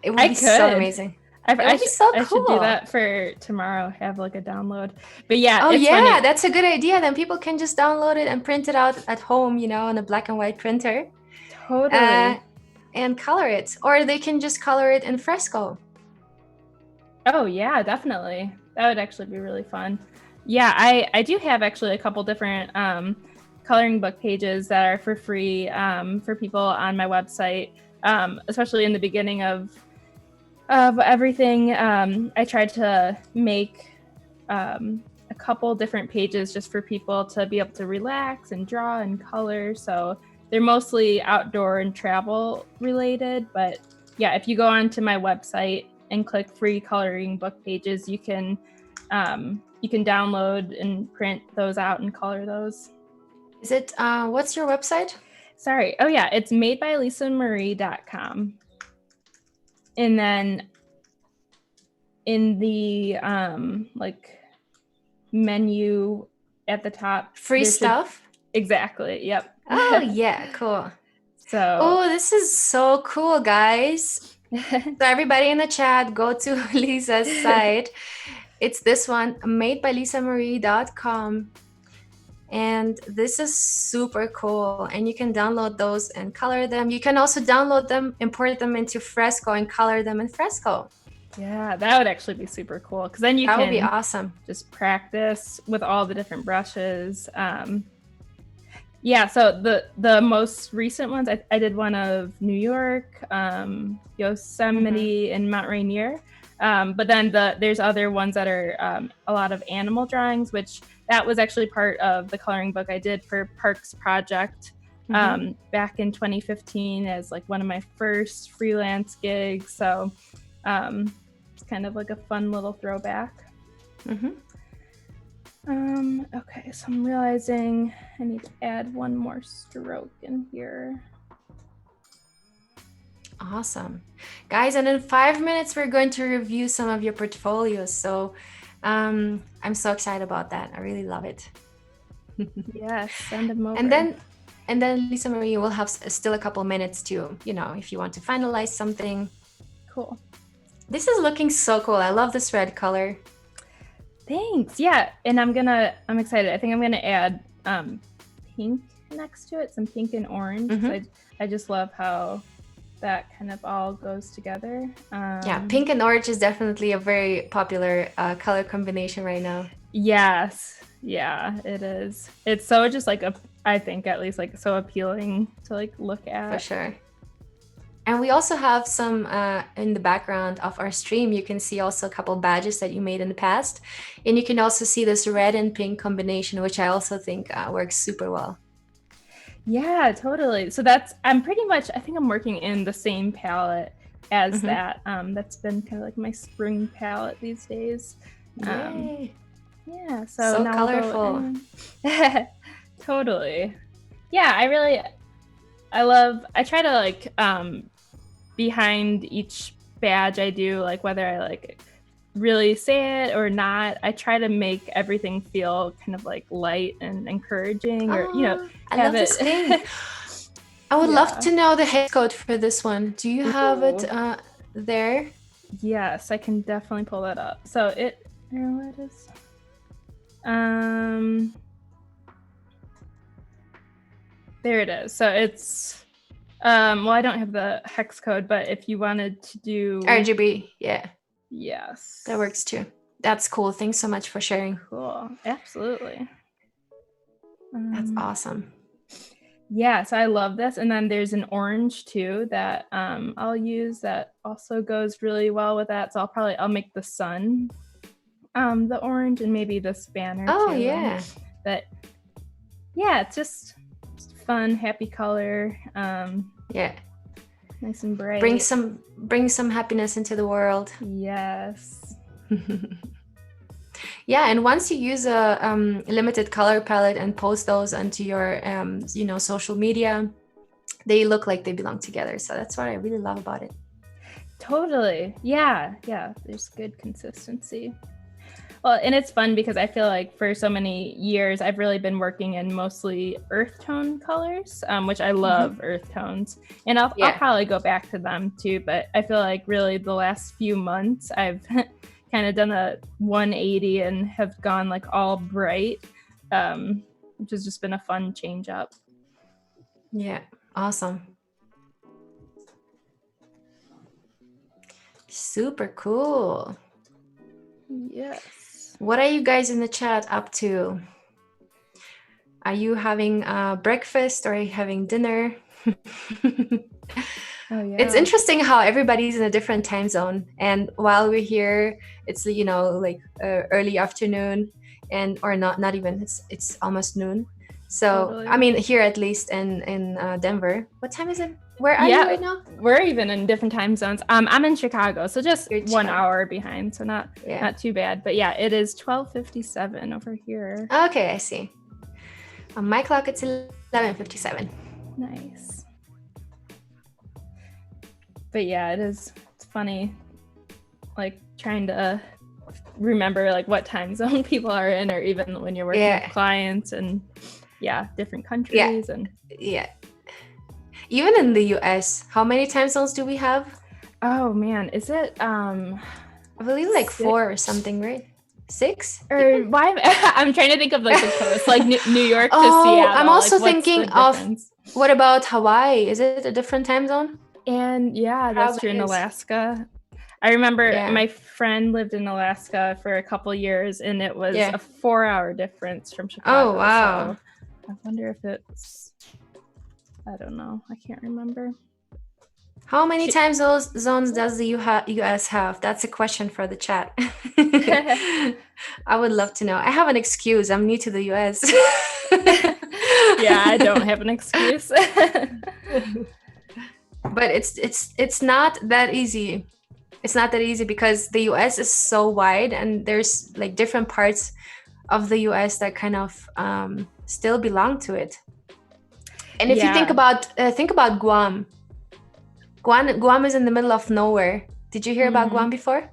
it would be so amazing. I should do that for tomorrow, have like a download. But yeah. Oh yeah, funny. That's a good idea. Then people can just download it and print it out at home, you know, on a black and white printer. Totally. And color it. Or they can just color it in Fresco. Oh yeah, definitely. That would actually be really fun. Yeah, I do have actually a couple different coloring book pages that are for free for people on my website, especially in the beginning of everything. I tried to make a couple different pages just for people to be able to relax and draw and color. So they're mostly outdoor and travel related. But yeah, if you go onto my website and click free coloring book pages, you can download and print those out and color those. Is it, what's your website? Sorry. Oh yeah, it's madebylisamarie.com. And then in the like menu at the top, free stuff. Exactly. Yep. Oh yeah, cool. So. Oh, this is so cool, guys. So everybody in the chat, go to Lisa's site. It's this one, madebylisamarie.com. And this is super cool. And you can download those and color them. You can also download them, import them into Fresco and color them in Fresco. Yeah, that would actually be super cool. Because then that would be awesome. Just practice with all the different brushes. Yeah, so the most recent ones, I did one of New York, Yosemite, and Mount Rainier. But then there's other ones that are a lot of animal drawings, which that was actually part of the coloring book I did for Parks Project back in 2015 as like one of my first freelance gigs. So it's kind of like a fun little throwback. Okay, so I'm realizing I need to add one more stroke in here. Awesome. Guys, and in 5 minutes, we're going to review some of your portfolios. So I'm so excited about that. I really love it. Yes, send them over. And then Lisa Marie will have still a couple minutes to, you know, if you want to finalize something. Cool. This is looking so cool. I love this red color. Thanks. Yeah, and I'm excited. I think I'm gonna add pink next to it, some pink and orange. I just love how that kind of all goes together. Yeah, pink and orange is definitely a very popular color combination right now. Yes, yeah, it is. It's so just like I think at least like so appealing to like look at. For sure. And we also have some in the background of our stream. You can see also a couple badges that you made in the past. And you can also see this red and pink combination, which I also think works super well. Yeah, totally. So I think I'm working in the same palette as that. That's been kind of like my spring palette these days. Yay. Yeah, so now colorful. Totally. Yeah, I try to like behind each badge I do, like whether I like really say it or not, I try to make everything feel kind of like light and encouraging, or Oh, I have love it. this thing. I would love Yeah. to know the hex code for this one. Do you have it Ooh. there? Yes, I can definitely pull that up. So where it is. There it is. So it's well, I don't have the hex code, but if you wanted to do RGB, yeah. Yes. That works too. That's cool. Thanks so much for sharing. Cool. Absolutely. That's awesome. Yeah, so I love this. And then there's an orange too that I'll use that also goes really well with that. So I'll make the sun the orange, and maybe this banner Oh, too. yeah. But yeah, it's just fun, happy color. Yeah. Nice and bright. Bring some happiness into the world. Yes. Yeah, and once you use a limited color palette and post those onto your social media, they look like they belong together. So that's what I really love about it. Totally. Yeah. There's good consistency. Well, and it's fun because I feel like for so many years I've really been working in mostly earth tone colors, which I love earth tones, and I'll probably go back to them too. But I feel like really the last few months I've kind of done a 180 and have gone like all bright, which has just been a fun change up. Yeah, awesome. Super cool. Yes. What are you guys in the chat up to? Are you having breakfast or are you having dinner? Oh, yeah. It's interesting how everybody's in a different time zone, and while we're here, it's like early afternoon, or not even. It's almost noon. So totally. I mean, here at least in Denver. What time is it? Where are you right now? We're even in different time zones. I'm in Chicago, so just 1 hour behind, so not too bad. But yeah, it is 12:57 over here. Okay, I see. On my clock, it's 11:57. Nice. But yeah, it's funny, like trying to remember like what time zone people are in, or even when you're working with clients and different countries and even in the US, how many time zones do we have? Oh man, is it I believe like 6? 4 or something, right? 6? Or why? I'm trying to think of like the coast, like New York to Seattle. I'm also thinking of what about Hawaii? Is it a different time zone? And that's true in Alaska. I remember my friend lived in Alaska for a couple years, and it was a 4-hour difference from Chicago. Oh wow! So I wonder if it's. I don't know. I can't remember. How many time zones does the US have? That's a question for the chat. I would love to know. I have an excuse. I'm new to the US. Yeah, I don't have an excuse. But it's not that easy. It's not that easy because the US is so wide, and there's like different parts of the US that kind of still belong to it. And if you think about Guam. Guam is in the middle of nowhere. Did you hear about Guam before?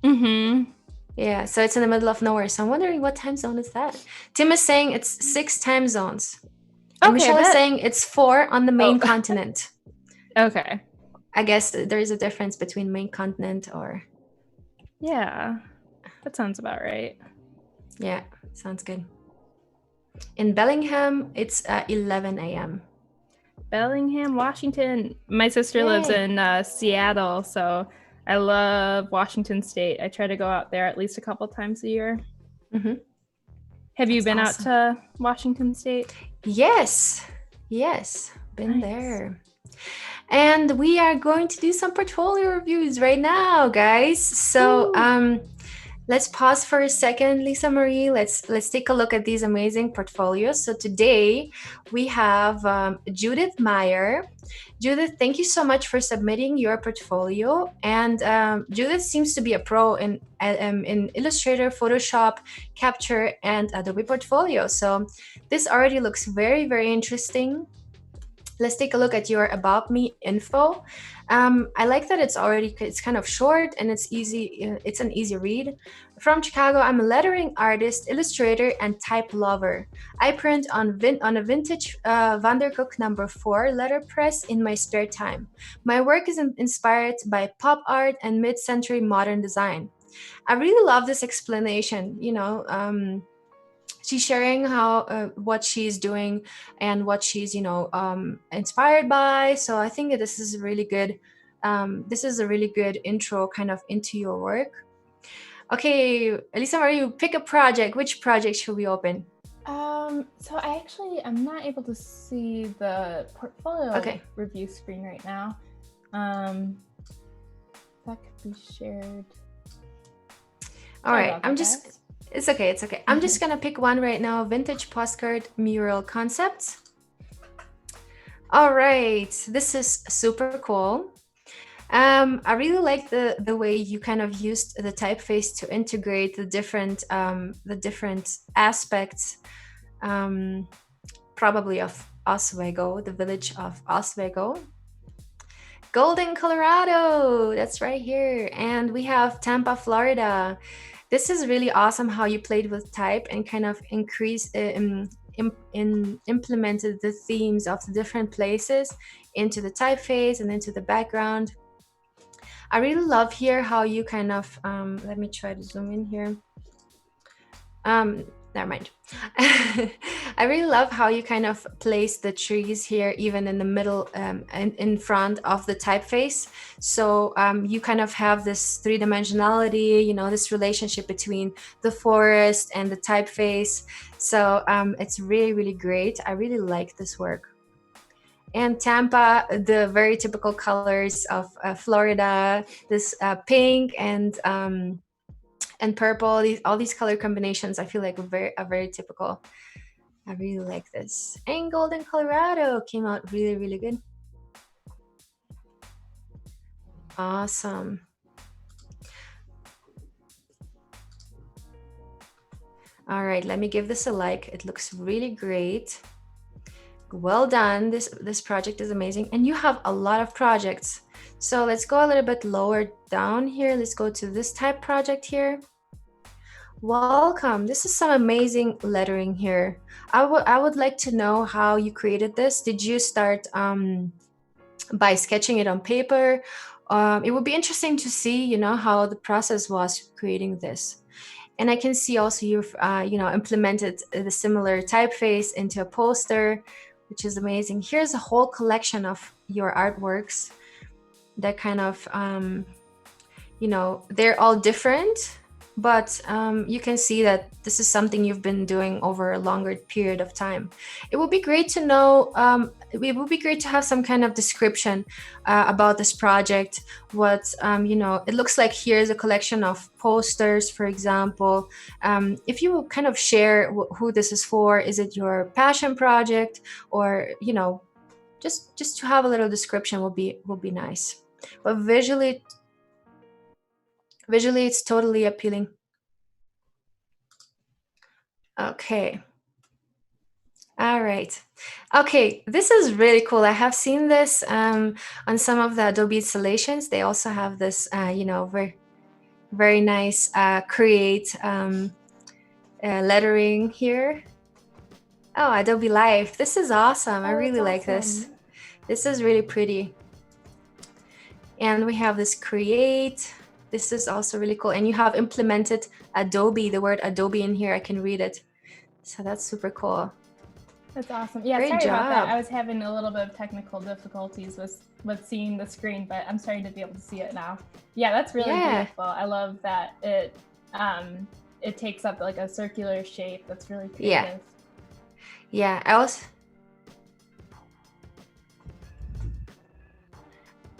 Mm-hmm. Yeah, so it's in the middle of nowhere. So I'm wondering what time zone is that? Tim is saying it's 6 time zones. And Michelle is saying it's 4 on the main continent. Okay. I guess there is a difference between main continent or... Yeah, that sounds about right. Yeah, sounds good. In Bellingham, it's 11 a.m. Bellingham, Washington. My sister lives in Seattle, so I love Washington State. I try to go out there at least a couple times a year. Mm-hmm. Have you been out to Washington State? Yes, been there. And we are going to do some portfolio reviews right now, guys. So Let's pause for a second, Lisa Marie. Let's take a look at these amazing portfolios. So today we have Judith Meyer. Judith, thank you so much for submitting your portfolio. And Judith seems to be a pro in Illustrator, Photoshop, Capture, and Adobe Portfolio. So this already looks very, very interesting. Let's take a look at your About Me info. I like that it's kind of short and it's easy. It's an easy read. From Chicago, I'm a lettering artist, illustrator, and type lover. I print on a vintage Vandercook number 4 letterpress in my spare time. My work is inspired by pop art and mid-century modern design. I really love this explanation. She's sharing how what she's doing and what she's inspired by. So I think that this is really good. This is a really good intro kind of into your work. Okay, Elisa Marie, pick a project. Which project should we open? So I'm not able to see the portfolio review screen right now. That could be shared. All right, it's okay. I'm just gonna pick one right now. Vintage postcard mural concepts. All right, this is super cool. I really like the way you kind of used the typeface to integrate the different aspects, probably of Oswego, the village of Oswego. Golden, Colorado, that's right here. And we have Tampa, Florida. This is really awesome how you played with type and kind of implemented the themes of the different places into the typeface and into the background. I really love here how you kind of, let me try to zoom in here. Never mind. I really love how you kind of place the trees here, even in the middle and in front of the typeface. So you kind of have this three-dimensionality, this relationship between the forest and the typeface. So it's really, really great. I really like this work. And Tampa, the very typical colors of Florida, this pink and purple, all these color combinations, I feel like are very typical. I really like this. And Golden, Colorado came out really, really good. Awesome. All right, let me give this a like. It looks really great. Well done. This project is amazing. And you have a lot of projects. So let's go a little bit lower down here. Let's go to this type project here. Welcome. This is some amazing lettering here. I would like to know how you created this. Did you start by sketching it on paper? It would be interesting to see, how the process was creating this. And I can see also you've, implemented the similar typeface into a poster, which is amazing. Here's a whole collection of your artworks that kind of, they're all different, but you can see that this is something you've been doing over a longer period of time. It would be great to know, it would be great to have some kind of description about this project. What, it looks like here's a collection of posters, for example. If you will kind of share who this is for, is it your passion project, or, just to have a little description will be nice. But visually it's totally appealing. Okay. All right. Okay, this is really cool. I have seen this on some of the Adobe installations. They also have this, very, very nice create lettering here. Oh, Adobe Live. This is awesome. I really like this. This is really pretty. And we have this create. This is also really cool. And you have implemented Adobe, the word Adobe in here. I can read it. So that's super cool. That's awesome. Yeah, Great sorry job. about that. I was having a little bit of technical difficulties with seeing the screen, but I'm starting to be able to see it now. Yeah, that's really beautiful. I love that it takes up like a circular shape. That's really creative.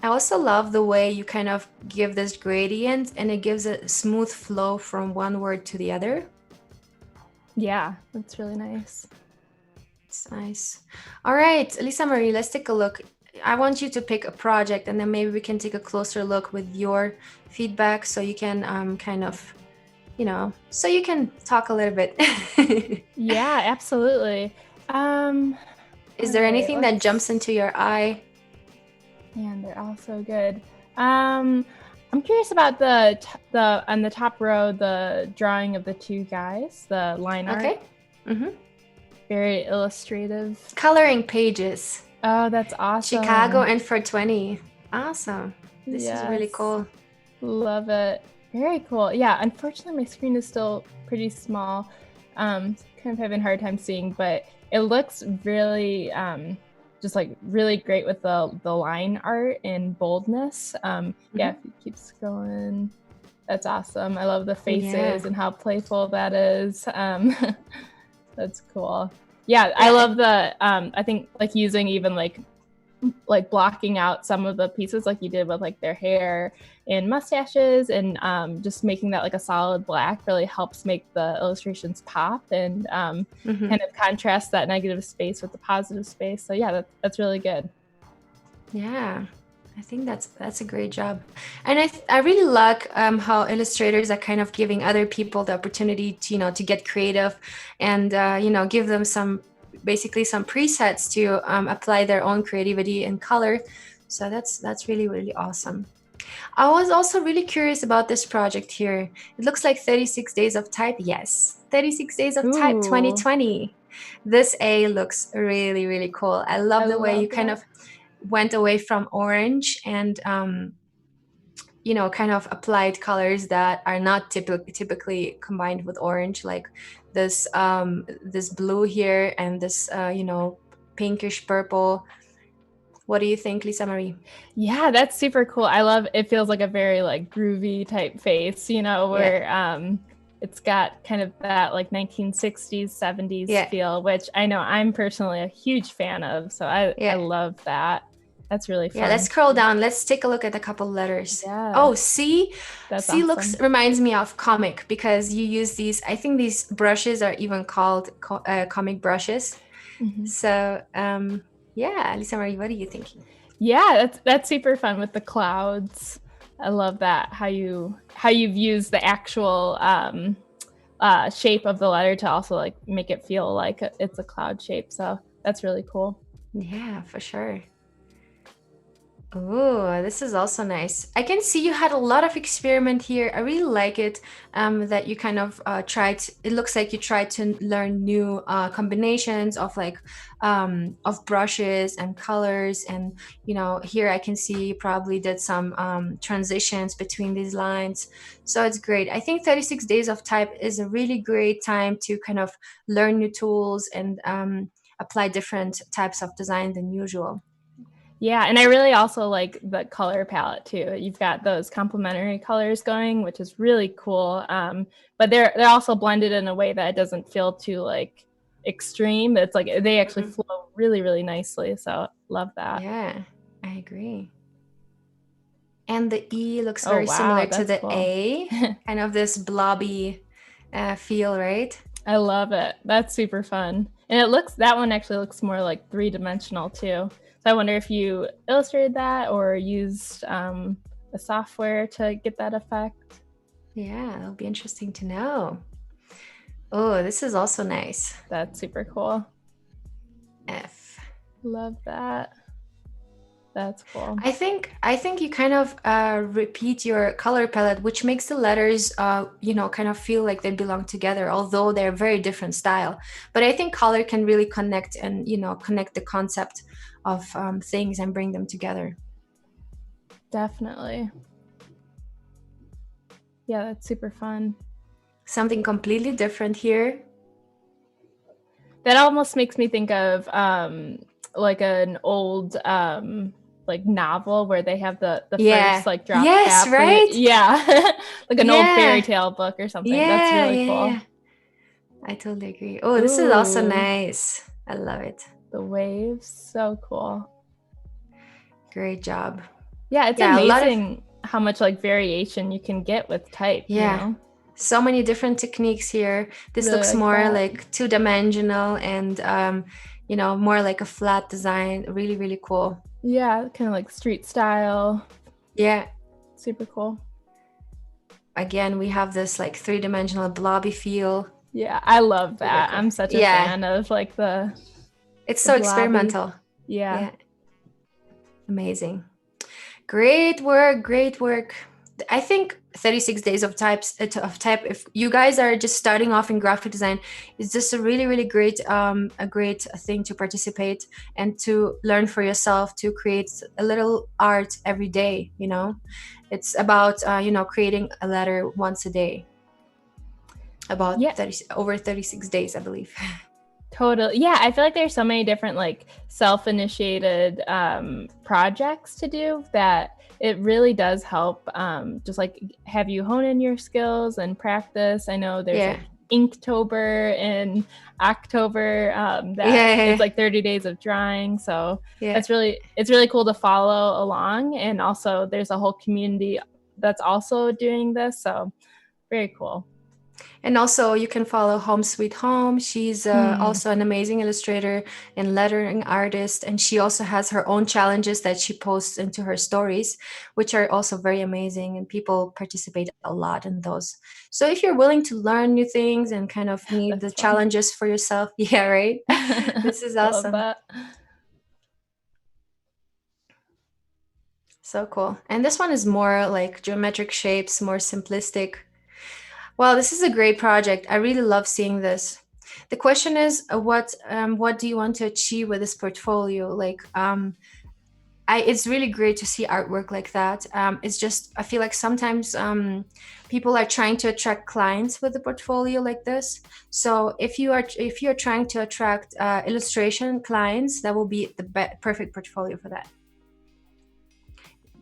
I also love the way you kind of give this gradient and it gives a smooth flow from one word to the other. Yeah, that's really nice. It's nice. All right, Lisa Marie, let's take a look. I want you to pick a project and then maybe we can take a closer look with your feedback so you can kind of, so you can talk a little bit. Yeah, absolutely. Is there anything that jumps into your eye? Man, they're all so good. I'm curious about the on the top row, the drawing of the two guys, the line art. Okay. Mm-hmm. Very illustrative. Coloring pages. Oh, that's awesome. Chicago and 420. Awesome. This is really cool. Love it. Very cool. Yeah, unfortunately, my screen is still pretty small. Kind of having a hard time seeing, but it looks really just like really great with the line art and boldness. Yeah, if it keeps going, that's awesome. I love the faces and how playful that is. That's cool. Yeah, I love the I think like using even like blocking out some of the pieces like you did with like their hair and mustaches, and just making that like a solid black really helps make the illustrations pop and kind of contrast that negative space with the positive space. So yeah, that's really good. Yeah, I think that's a great job. And I really like how illustrators are kind of giving other people the opportunity to, to get creative and, give them basically some presets to apply their own creativity and color. So that's really, really awesome. I was also really curious about this project here. It looks like 36 Days of Type. Yes, 36 Days of Type 2020. This A looks really, really cool. I love the way you kind of went away from orange and kind of applied colors that are not typically combined with orange, like this this blue here and this pinkish purple. What do you think, Lisa Marie? Yeah, that's super cool. I love it. Feels like a very like groovy type face, where it's got kind of that like 1960s 70s feel, which I know I'm personally a huge fan of, so I love that. That's really fun. Yeah, let's scroll down. Let's take a look at a couple letters. Yeah. Oh, C. That's C awesome. reminds me of comic because you use these. I think these brushes are even called comic brushes. So yeah, Lisa Marie, what are you thinking? Yeah, that's super fun with the clouds. I love that how you've used the actual shape of the letter to also like make it feel like it's a cloud shape. So that's really cool. Yeah, for sure. Oh, this is also nice. I can see you had a lot of experiment here. I really like it that you kind of it looks like you tried to learn new combinations of like of brushes and colors. And, here I can see you probably did some transitions between these lines. So it's great. I think 36 Days of Type is a really great time to kind of learn new tools and apply different types of design than usual. Yeah, and I really also like the color palette too. You've got those complementary colors going, which is really cool. But they're also blended in a way that it doesn't feel too like extreme. It's like they actually flow really, really nicely. So love that. Yeah, I agree. And the E looks very similar to the cool. A, kind of this blobby feel, right? I love it. That's super fun. And that one actually looks more like 3-dimensional too. So I wonder if you illustrated that or used a software to get that effect. Yeah, that'll be interesting to know. Oh, this is also nice. That's super cool. F. Love that. That's cool. I think you kind of repeat your color palette, which makes the letters, kind of feel like they belong together, although they're very different style. But I think color can really connect and, connect the concept of things and bring them together. Definitely. Yeah, that's super fun. Something completely different here. That almost makes me think of like an old like novel where they have the first like drop cap. Right? Yeah. Like an old fairy tale book or something. That's really cool. Yeah. I totally agree. Oh, this is also nice. I love it. The waves, so cool. Great job. Yeah, it's Yeah, a lot of, amazing how much like variation you can get with type, you yeah, know? so many different techniques here. This Really looks like more that. like two-dimensional and, more like a flat design. Really, really cool. Yeah, kind of like street style. Yeah. Super cool. Again, we have this like three-dimensional blobby feel. Yeah, I love Really that. cool. I'm such a Yeah, fan of like it's the so blobby. experimental. Yeah. Yeah, amazing. Great work, great work. I think 36 days of type. If you guys are just starting off in graphic design, it's just a really, really great a great thing to participate and to learn for yourself to create a little art every day. It's about creating a letter once a day. About Yeah. 30 over 36 days, I believe. Totally. Yeah, I feel like there's so many different like self-initiated projects to do that it really does help just like have you hone in your skills and practice. I know there's Yeah. like Inktober in October that Yeah. it's like 30 days of drawing. So Yeah. it's really cool to follow along. And also there's a whole community that's also doing this. So very cool. And also, you can follow Home Sweet Home. She's also an amazing illustrator and lettering artist. And she also has her own challenges that she posts into her stories, which are also very amazing. And people participate a lot in those. So if you're willing to learn new things and kind of need the That's fun. challenges for yourself, yeah, right? This is I love awesome. that. So cool. And this one is more like geometric shapes, more simplistic. Well, this is a great project. I really love seeing this. The question is, what do you want to achieve with this portfolio? Like, it's really great to see artwork like that. It's just I feel like sometimes people are trying to attract clients with the portfolio like this. So if you're trying to attract illustration clients, that will be the perfect portfolio for that.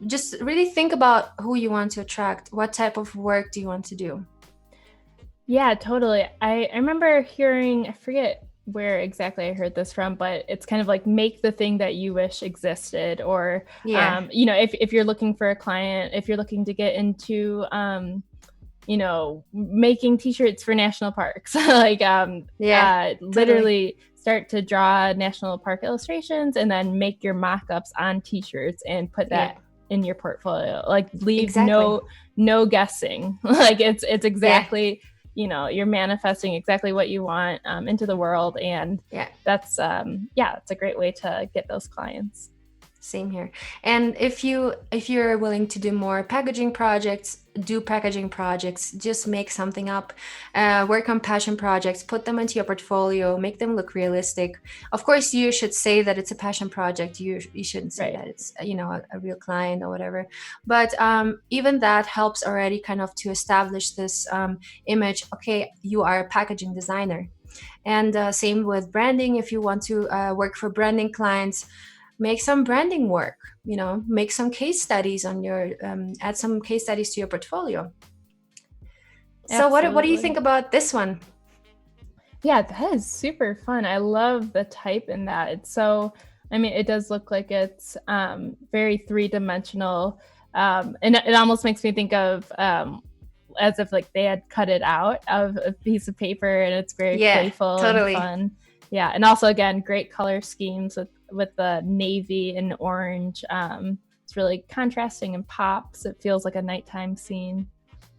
Just really think about who you want to attract. What type of work do you want to do? Yeah, totally. I remember hearing, I forget where exactly I heard this from, but it's kind of like make the thing that you wish existed. Or, Yeah. if you're looking for a client, if you're looking to get into, making t-shirts for national parks, like Yeah, literally totally. start to draw national park illustrations and then make your mock-ups on t-shirts and put Yeah, that in your portfolio. Like leave exactly. no guessing. Like it's Yeah, exactly, you're manifesting exactly what you want into the world. And yeah, that's it's a great way to get those clients. same here. And if you're willing to do more packaging projects, do packaging projects. Just make something up. Work on passion projects. Put them into your portfolio. Make them look realistic. Of course, you should say that it's a passion project. You shouldn't say Right. that it's a real client or whatever. But even that helps already kind of to establish this image. Okay, you are a packaging designer. And same with branding. If you want to work for branding clients, make some branding work. Make some case studies on your add some case studies to your portfolio. So what do you think Absolutely. about this one? Yeah, that is super fun. I love the type in that. It's so, I mean, it does look like it's very three-dimensional. And it almost makes me think of as if like they had cut it out of a piece of paper, and it's very Yeah, playful and totally. fun. Yeah, and also again, great color schemes with the navy and orange. It's really contrasting and pops. It feels like a nighttime scene.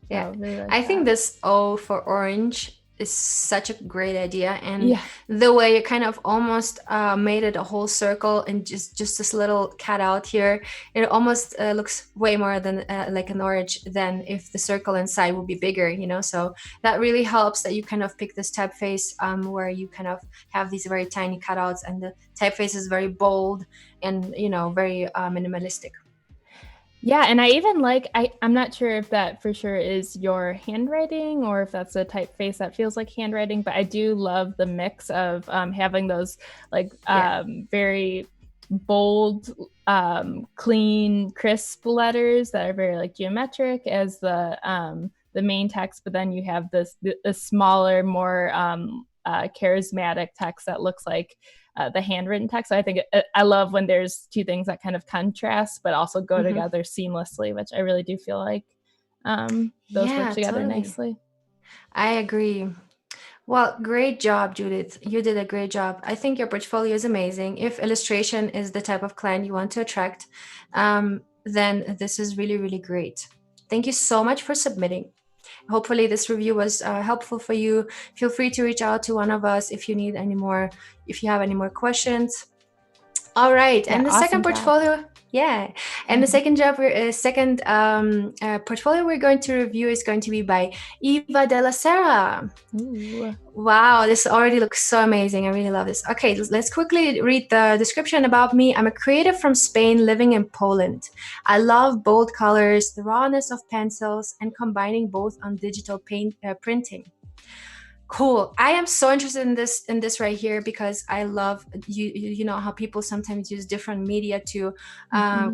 So Yeah, really like I think that. this O for orange is such a great idea, and Yeah. the way you kind of almost made it a whole circle and just this little cutout here, it almost looks way more than like an orange than if the circle inside would be bigger. So that really helps that you kind of pick this typeface where you kind of have these very tiny cutouts, and the typeface is very bold and very minimalistic. Yeah, and I even like I'm not sure if that for sure is your handwriting or if that's a typeface that feels like handwriting, but I do love the mix of having those like Yeah. very bold, clean, crisp letters that are very like geometric as the main text, but then you have this smaller, more charismatic text that looks like the handwritten text. So I think I love when there's two things that kind of contrast, but also go together seamlessly, which I really do feel like those work together nicely. I agree. Well, great job, Judith. You did a great job. I think your portfolio is amazing. If illustration is the type of client you want to attract, then this is really, really great. Thank you so much for submitting. Hopefully this review was helpful for you. Feel free to reach out to one of us if you need any more, if you have any more questions. All right, and the second portfolio, and the second portfolio we're going to review is going to be by Eva de la Serra. Ooh. Wow, this already looks so amazing. I really love this. Okay, let's quickly read the description about me. I'm a creative from Spain living in Poland. I love bold colors, the rawness of pencils, and combining both on digital printing. Cool. I am so interested in this right here because I love you know how people sometimes use different media to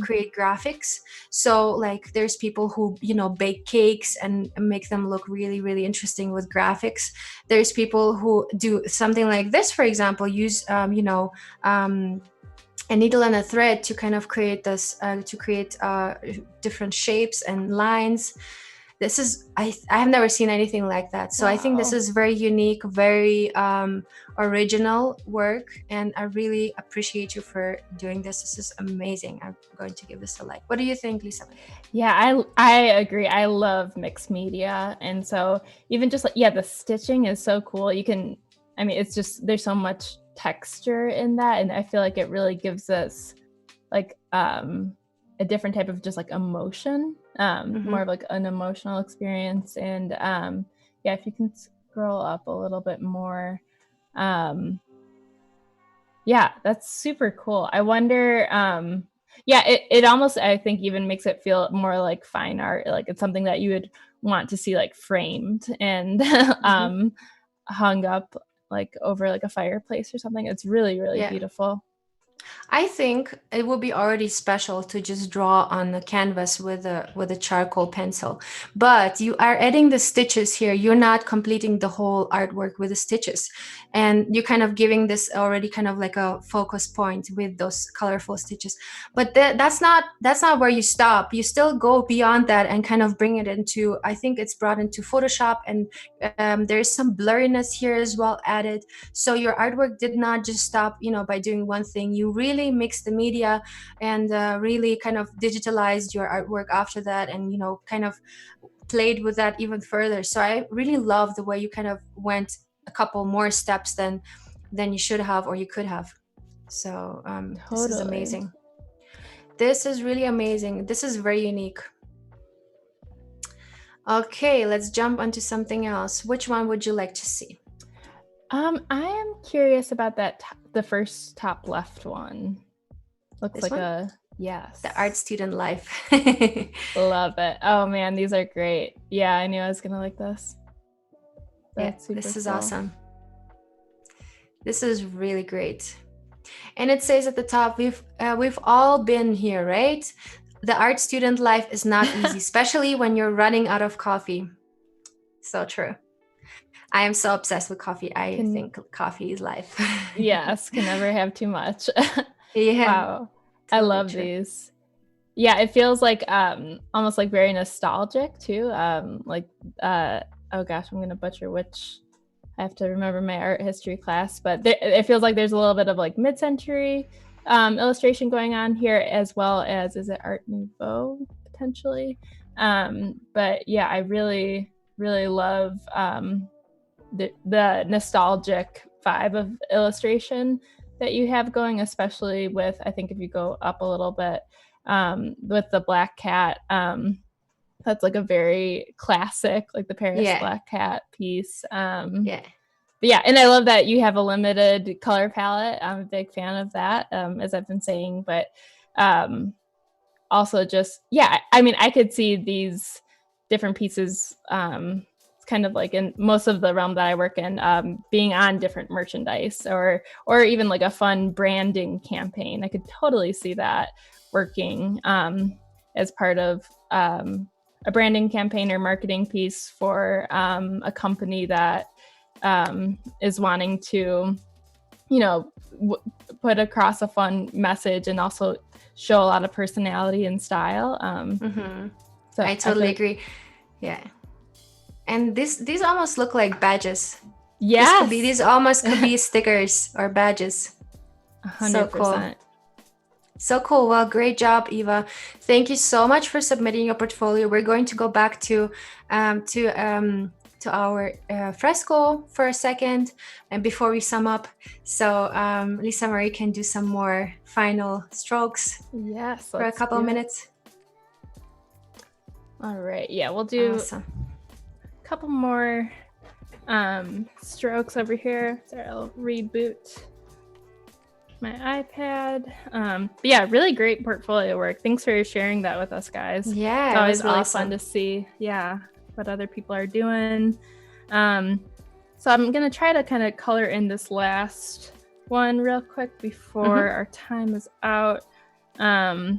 create graphics. So like there's people who, you know, bake cakes and make them look really, really interesting with graphics. There's people who do something like this, for example, use a needle and a thread to kind of create this different shapes and lines. This is, I have never seen anything like that. So wow. I think this is very unique, very original work. And I really appreciate you for doing this. This is amazing. I'm going to give this a like. What do you think, Lisa? Yeah, I agree. I love mixed media. And so even just like, the stitching is so cool. You can, I mean, it's just, there's so much texture in that. And I feel like it really gives us like a different type of just like emotion. More of like an emotional experience. And if you can scroll up a little bit more, that's super cool. I wonder, it almost, I think, even makes it feel more like fine art, like it's something that you would want to see like framed and hung up like over like a fireplace or something. It's really, really beautiful. I think it would be already special to just draw on the canvas with a charcoal pencil, but you are adding the stitches here. You're not completing the whole artwork with the stitches, and you're kind of giving this already kind of like a focus point with those colorful stitches. But that's not where you stop. You still go beyond that and kind of bring it into, I think it's brought into Photoshop, and there's some blurriness here as well added. So your artwork did not just stop, you know, by doing one thing. You really mixed the media and really kind of digitalized your artwork after that, and, you know, kind of played with that even further. So I really love the way you kind of went a couple more steps than you should have or you could have. So This is amazing. This is really amazing. This is very unique. Okay, let's jump onto something else. Which one would you like to see? I am curious about that the first top left one. Looks this like one? The art student life. Love it. Oh man, these are great. Yeah, I knew I was gonna like this. That's super this is cool. Awesome. This is really great. And it says at the top, we've all been here, right? The art student life is not easy, especially when you're running out of coffee. So true. I am so obsessed with coffee. I think coffee is life. Yes, can never have too much. Yeah. Wow. Totally I love these. Yeah, it feels like almost like very nostalgic too. Oh gosh, I'm gonna butcher which. I have to remember my art history class, but it feels like there's a little bit of like mid-century illustration going on here, as well as, is it Art Nouveau potentially? But yeah, I really, really love the nostalgic vibe of illustration that you have going, especially with, I think if you go up a little bit with the black cat, that's like a very classic, like the Paris black cat piece. But yeah, and I love that you have a limited color palette. I'm a big fan of that, as I've been saying, but also just, I mean, I could see these different pieces, it's kind of like in most of the realm that I work in, being on different merchandise or even like a fun branding campaign. I could totally see that working as part of a branding campaign or marketing piece for a company that is wanting to, put across a fun message and also show a lot of personality and style. So I totally agree. Yeah. And these almost look like badges. Yes. These almost could be stickers or badges. 100%. So cool. So cool. Well, great job, Eva. Thank you so much for submitting your portfolio. We're going to go back to our Fresco for a second, and before we sum up, so Lisa Marie can do some more final strokes. Yes, for a couple of minutes. All right. Yeah, we'll do a couple more strokes over here. Sorry, I'll reboot my iPad. But yeah, really great portfolio work. Thanks for sharing that with us, guys. Yeah, it's always really fun to see. Yeah, what other people are doing. So I'm gonna try to kind of color in this last one real quick before our time is out. So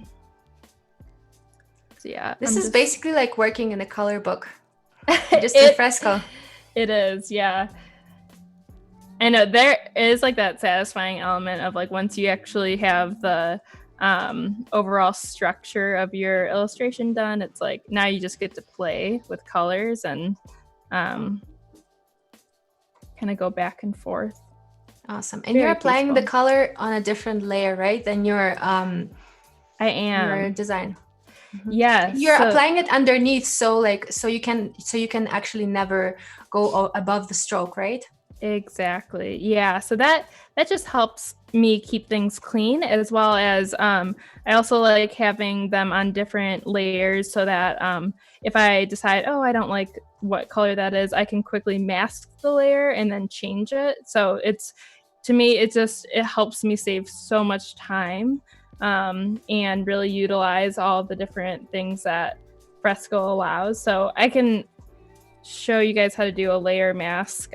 yeah, this is basically like working in a color book, just in Fresco. It is, yeah. I know there is like that satisfying element of like once you actually have the overall structure of your illustration done, it's like now you just get to play with colors and kind of go back and forth. Awesome. And you're applying the color on a different layer, right, than your I am your design. Yes, you're applying it underneath, so you can actually never go above the stroke, right? Exactly. Yeah. So that just helps me keep things clean, as well as I also like having them on different layers so that if I decide, I don't like what color that is, I can quickly mask the layer and then change it. So to me, it helps me save so much time and really utilize all the different things that Fresco allows. So I can show you guys how to do a layer mask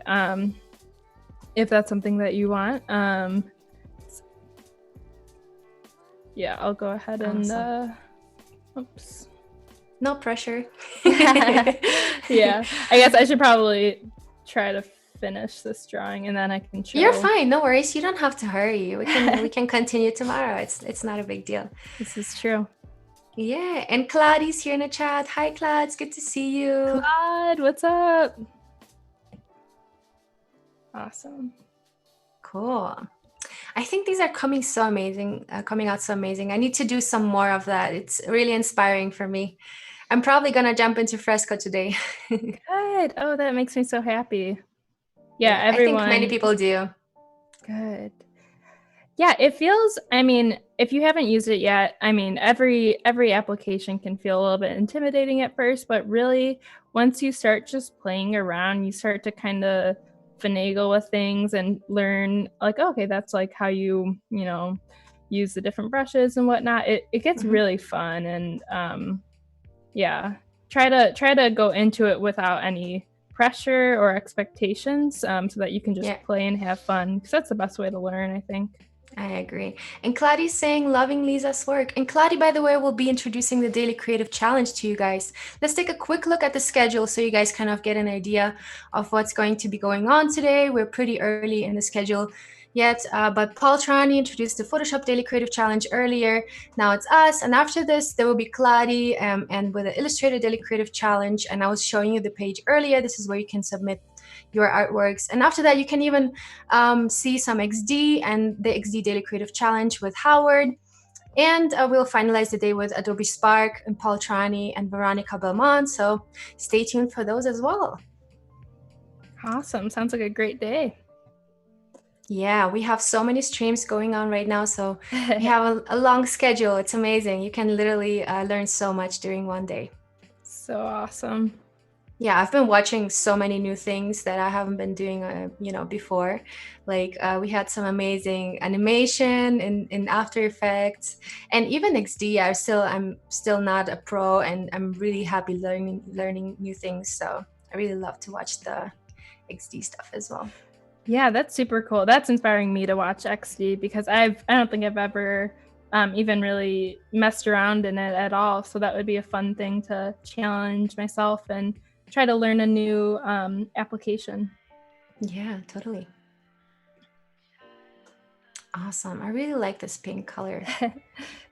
if that's something that you want. Yeah, I'll go ahead and oops. No pressure. Yeah, I guess I should probably try to finish this drawing and then I can show. You're fine, no worries. You don't have to hurry. We can continue tomorrow. It's not a big deal. This is true. Yeah, and Claudi's here in the chat. Hi, Claude. It's good to see you. Claude, what's up? Awesome. Cool. I think these are coming out so amazing. I need to do some more of that. It's really inspiring for me. I'm probably gonna jump into Fresco today. Good. Oh, that makes me so happy. Yeah, everyone. I think many people do. Good. Yeah, it feels, if you haven't used it yet, every application can feel a little bit intimidating at first, but really once you start just playing around, you start to kind of finagle with things and learn like, okay, that's like how you use the different brushes and whatnot. It gets really fun, and try to go into it without any pressure or expectations, so that you can just play and have fun, because that's the best way to learn, I think. I agree. And Claudi's saying, loving Lisa's work. And Claudia, by the way, will be introducing the Daily Creative Challenge to you guys. Let's take a quick look at the schedule so you guys kind of get an idea of what's going to be going on today. We're pretty early in the schedule yet, but Paul Trani introduced the Photoshop Daily Creative Challenge earlier. Now it's us. And after this, there will be Claudia and with the Illustrator Daily Creative Challenge. And I was showing you the page earlier. This is where you can submit your artworks, and after that you can even see some XD and the XD Daily Creative Challenge with Howard, and we'll finalize the day with Adobe Spark and Paul Trani and Veronica Belmont, so stay tuned for those as well. Awesome. Sounds like a great day. Yeah, we have so many streams going on right now, so we have a long schedule. It's amazing. You can literally learn so much during one day. So awesome. Yeah, I've been watching so many new things that I haven't been doing, before. Like we had some amazing animation in After Effects, and even XD. I'm still not a pro, and I'm really happy learning new things. So I really love to watch the XD stuff as well. Yeah, that's super cool. That's inspiring me to watch XD, because I don't think I've ever even really messed around in it at all. So that would be a fun thing to challenge myself and try to learn a new application. Yeah, totally. Awesome. I really like this pink color.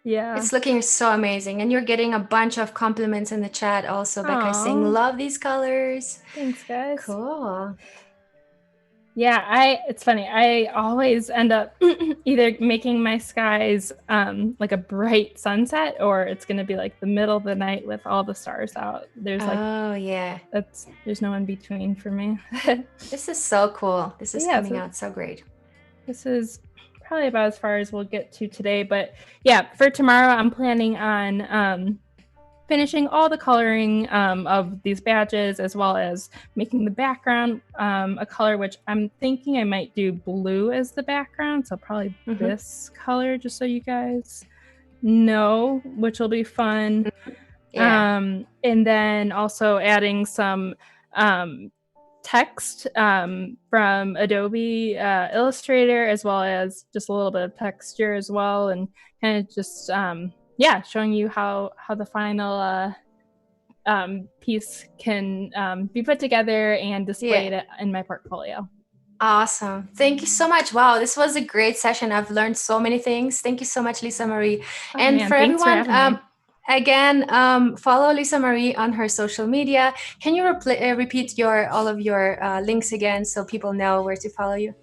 Yeah. It's looking so amazing. And you're getting a bunch of compliments in the chat also. Becca saying, Aw. love these colors. Thanks, guys. Cool. Yeah, it's funny. I always end up either making my skies like a bright sunset, or it's going to be like the middle of the night with all the stars out. There's like, oh yeah, there's no in between for me. This is so cool. This is coming out so great. This is probably about as far as we'll get to today, but yeah, for tomorrow I'm planning on finishing all the coloring of these badges, as well as making the background a color, which I'm thinking I might do blue as the background. So probably this color, just so you guys know, which will be fun. Yeah. And then also adding some text from Adobe Illustrator, as well as just a little bit of texture as well, and kind of just showing you how the final piece can be put together and displayed in my portfolio. Awesome. Thank you so much. Wow, this was a great session. I've learned so many things. Thank you so much, Lisa Marie. And for everyone, again, follow Lisa Marie on her social media. Can you repeat all of your links again so people know where to follow you?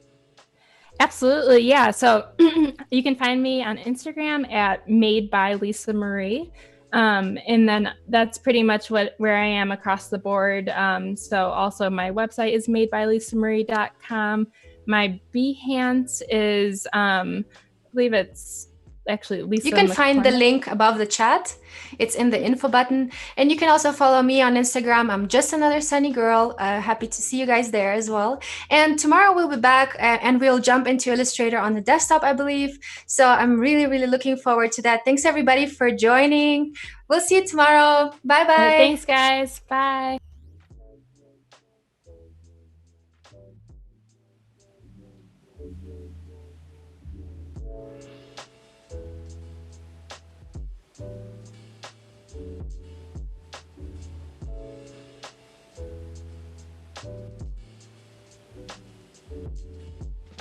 Absolutely, yeah. So you can find me on Instagram at Made by Lisa Marie. And then that's pretty much where I am across the board. So also my website is madebylisamarie.com. My Behance is, I believe it's actually Lisa. You can find the link above the chat. It's in the info button. And you can also follow me on Instagram. I'm just another sunny girl. Happy to see you guys there as well. And tomorrow we'll be back and we'll jump into Illustrator on the desktop, I believe. So I'm really, really looking forward to that. Thanks everybody for joining. We'll see you tomorrow. Bye-bye. Thanks guys. Bye.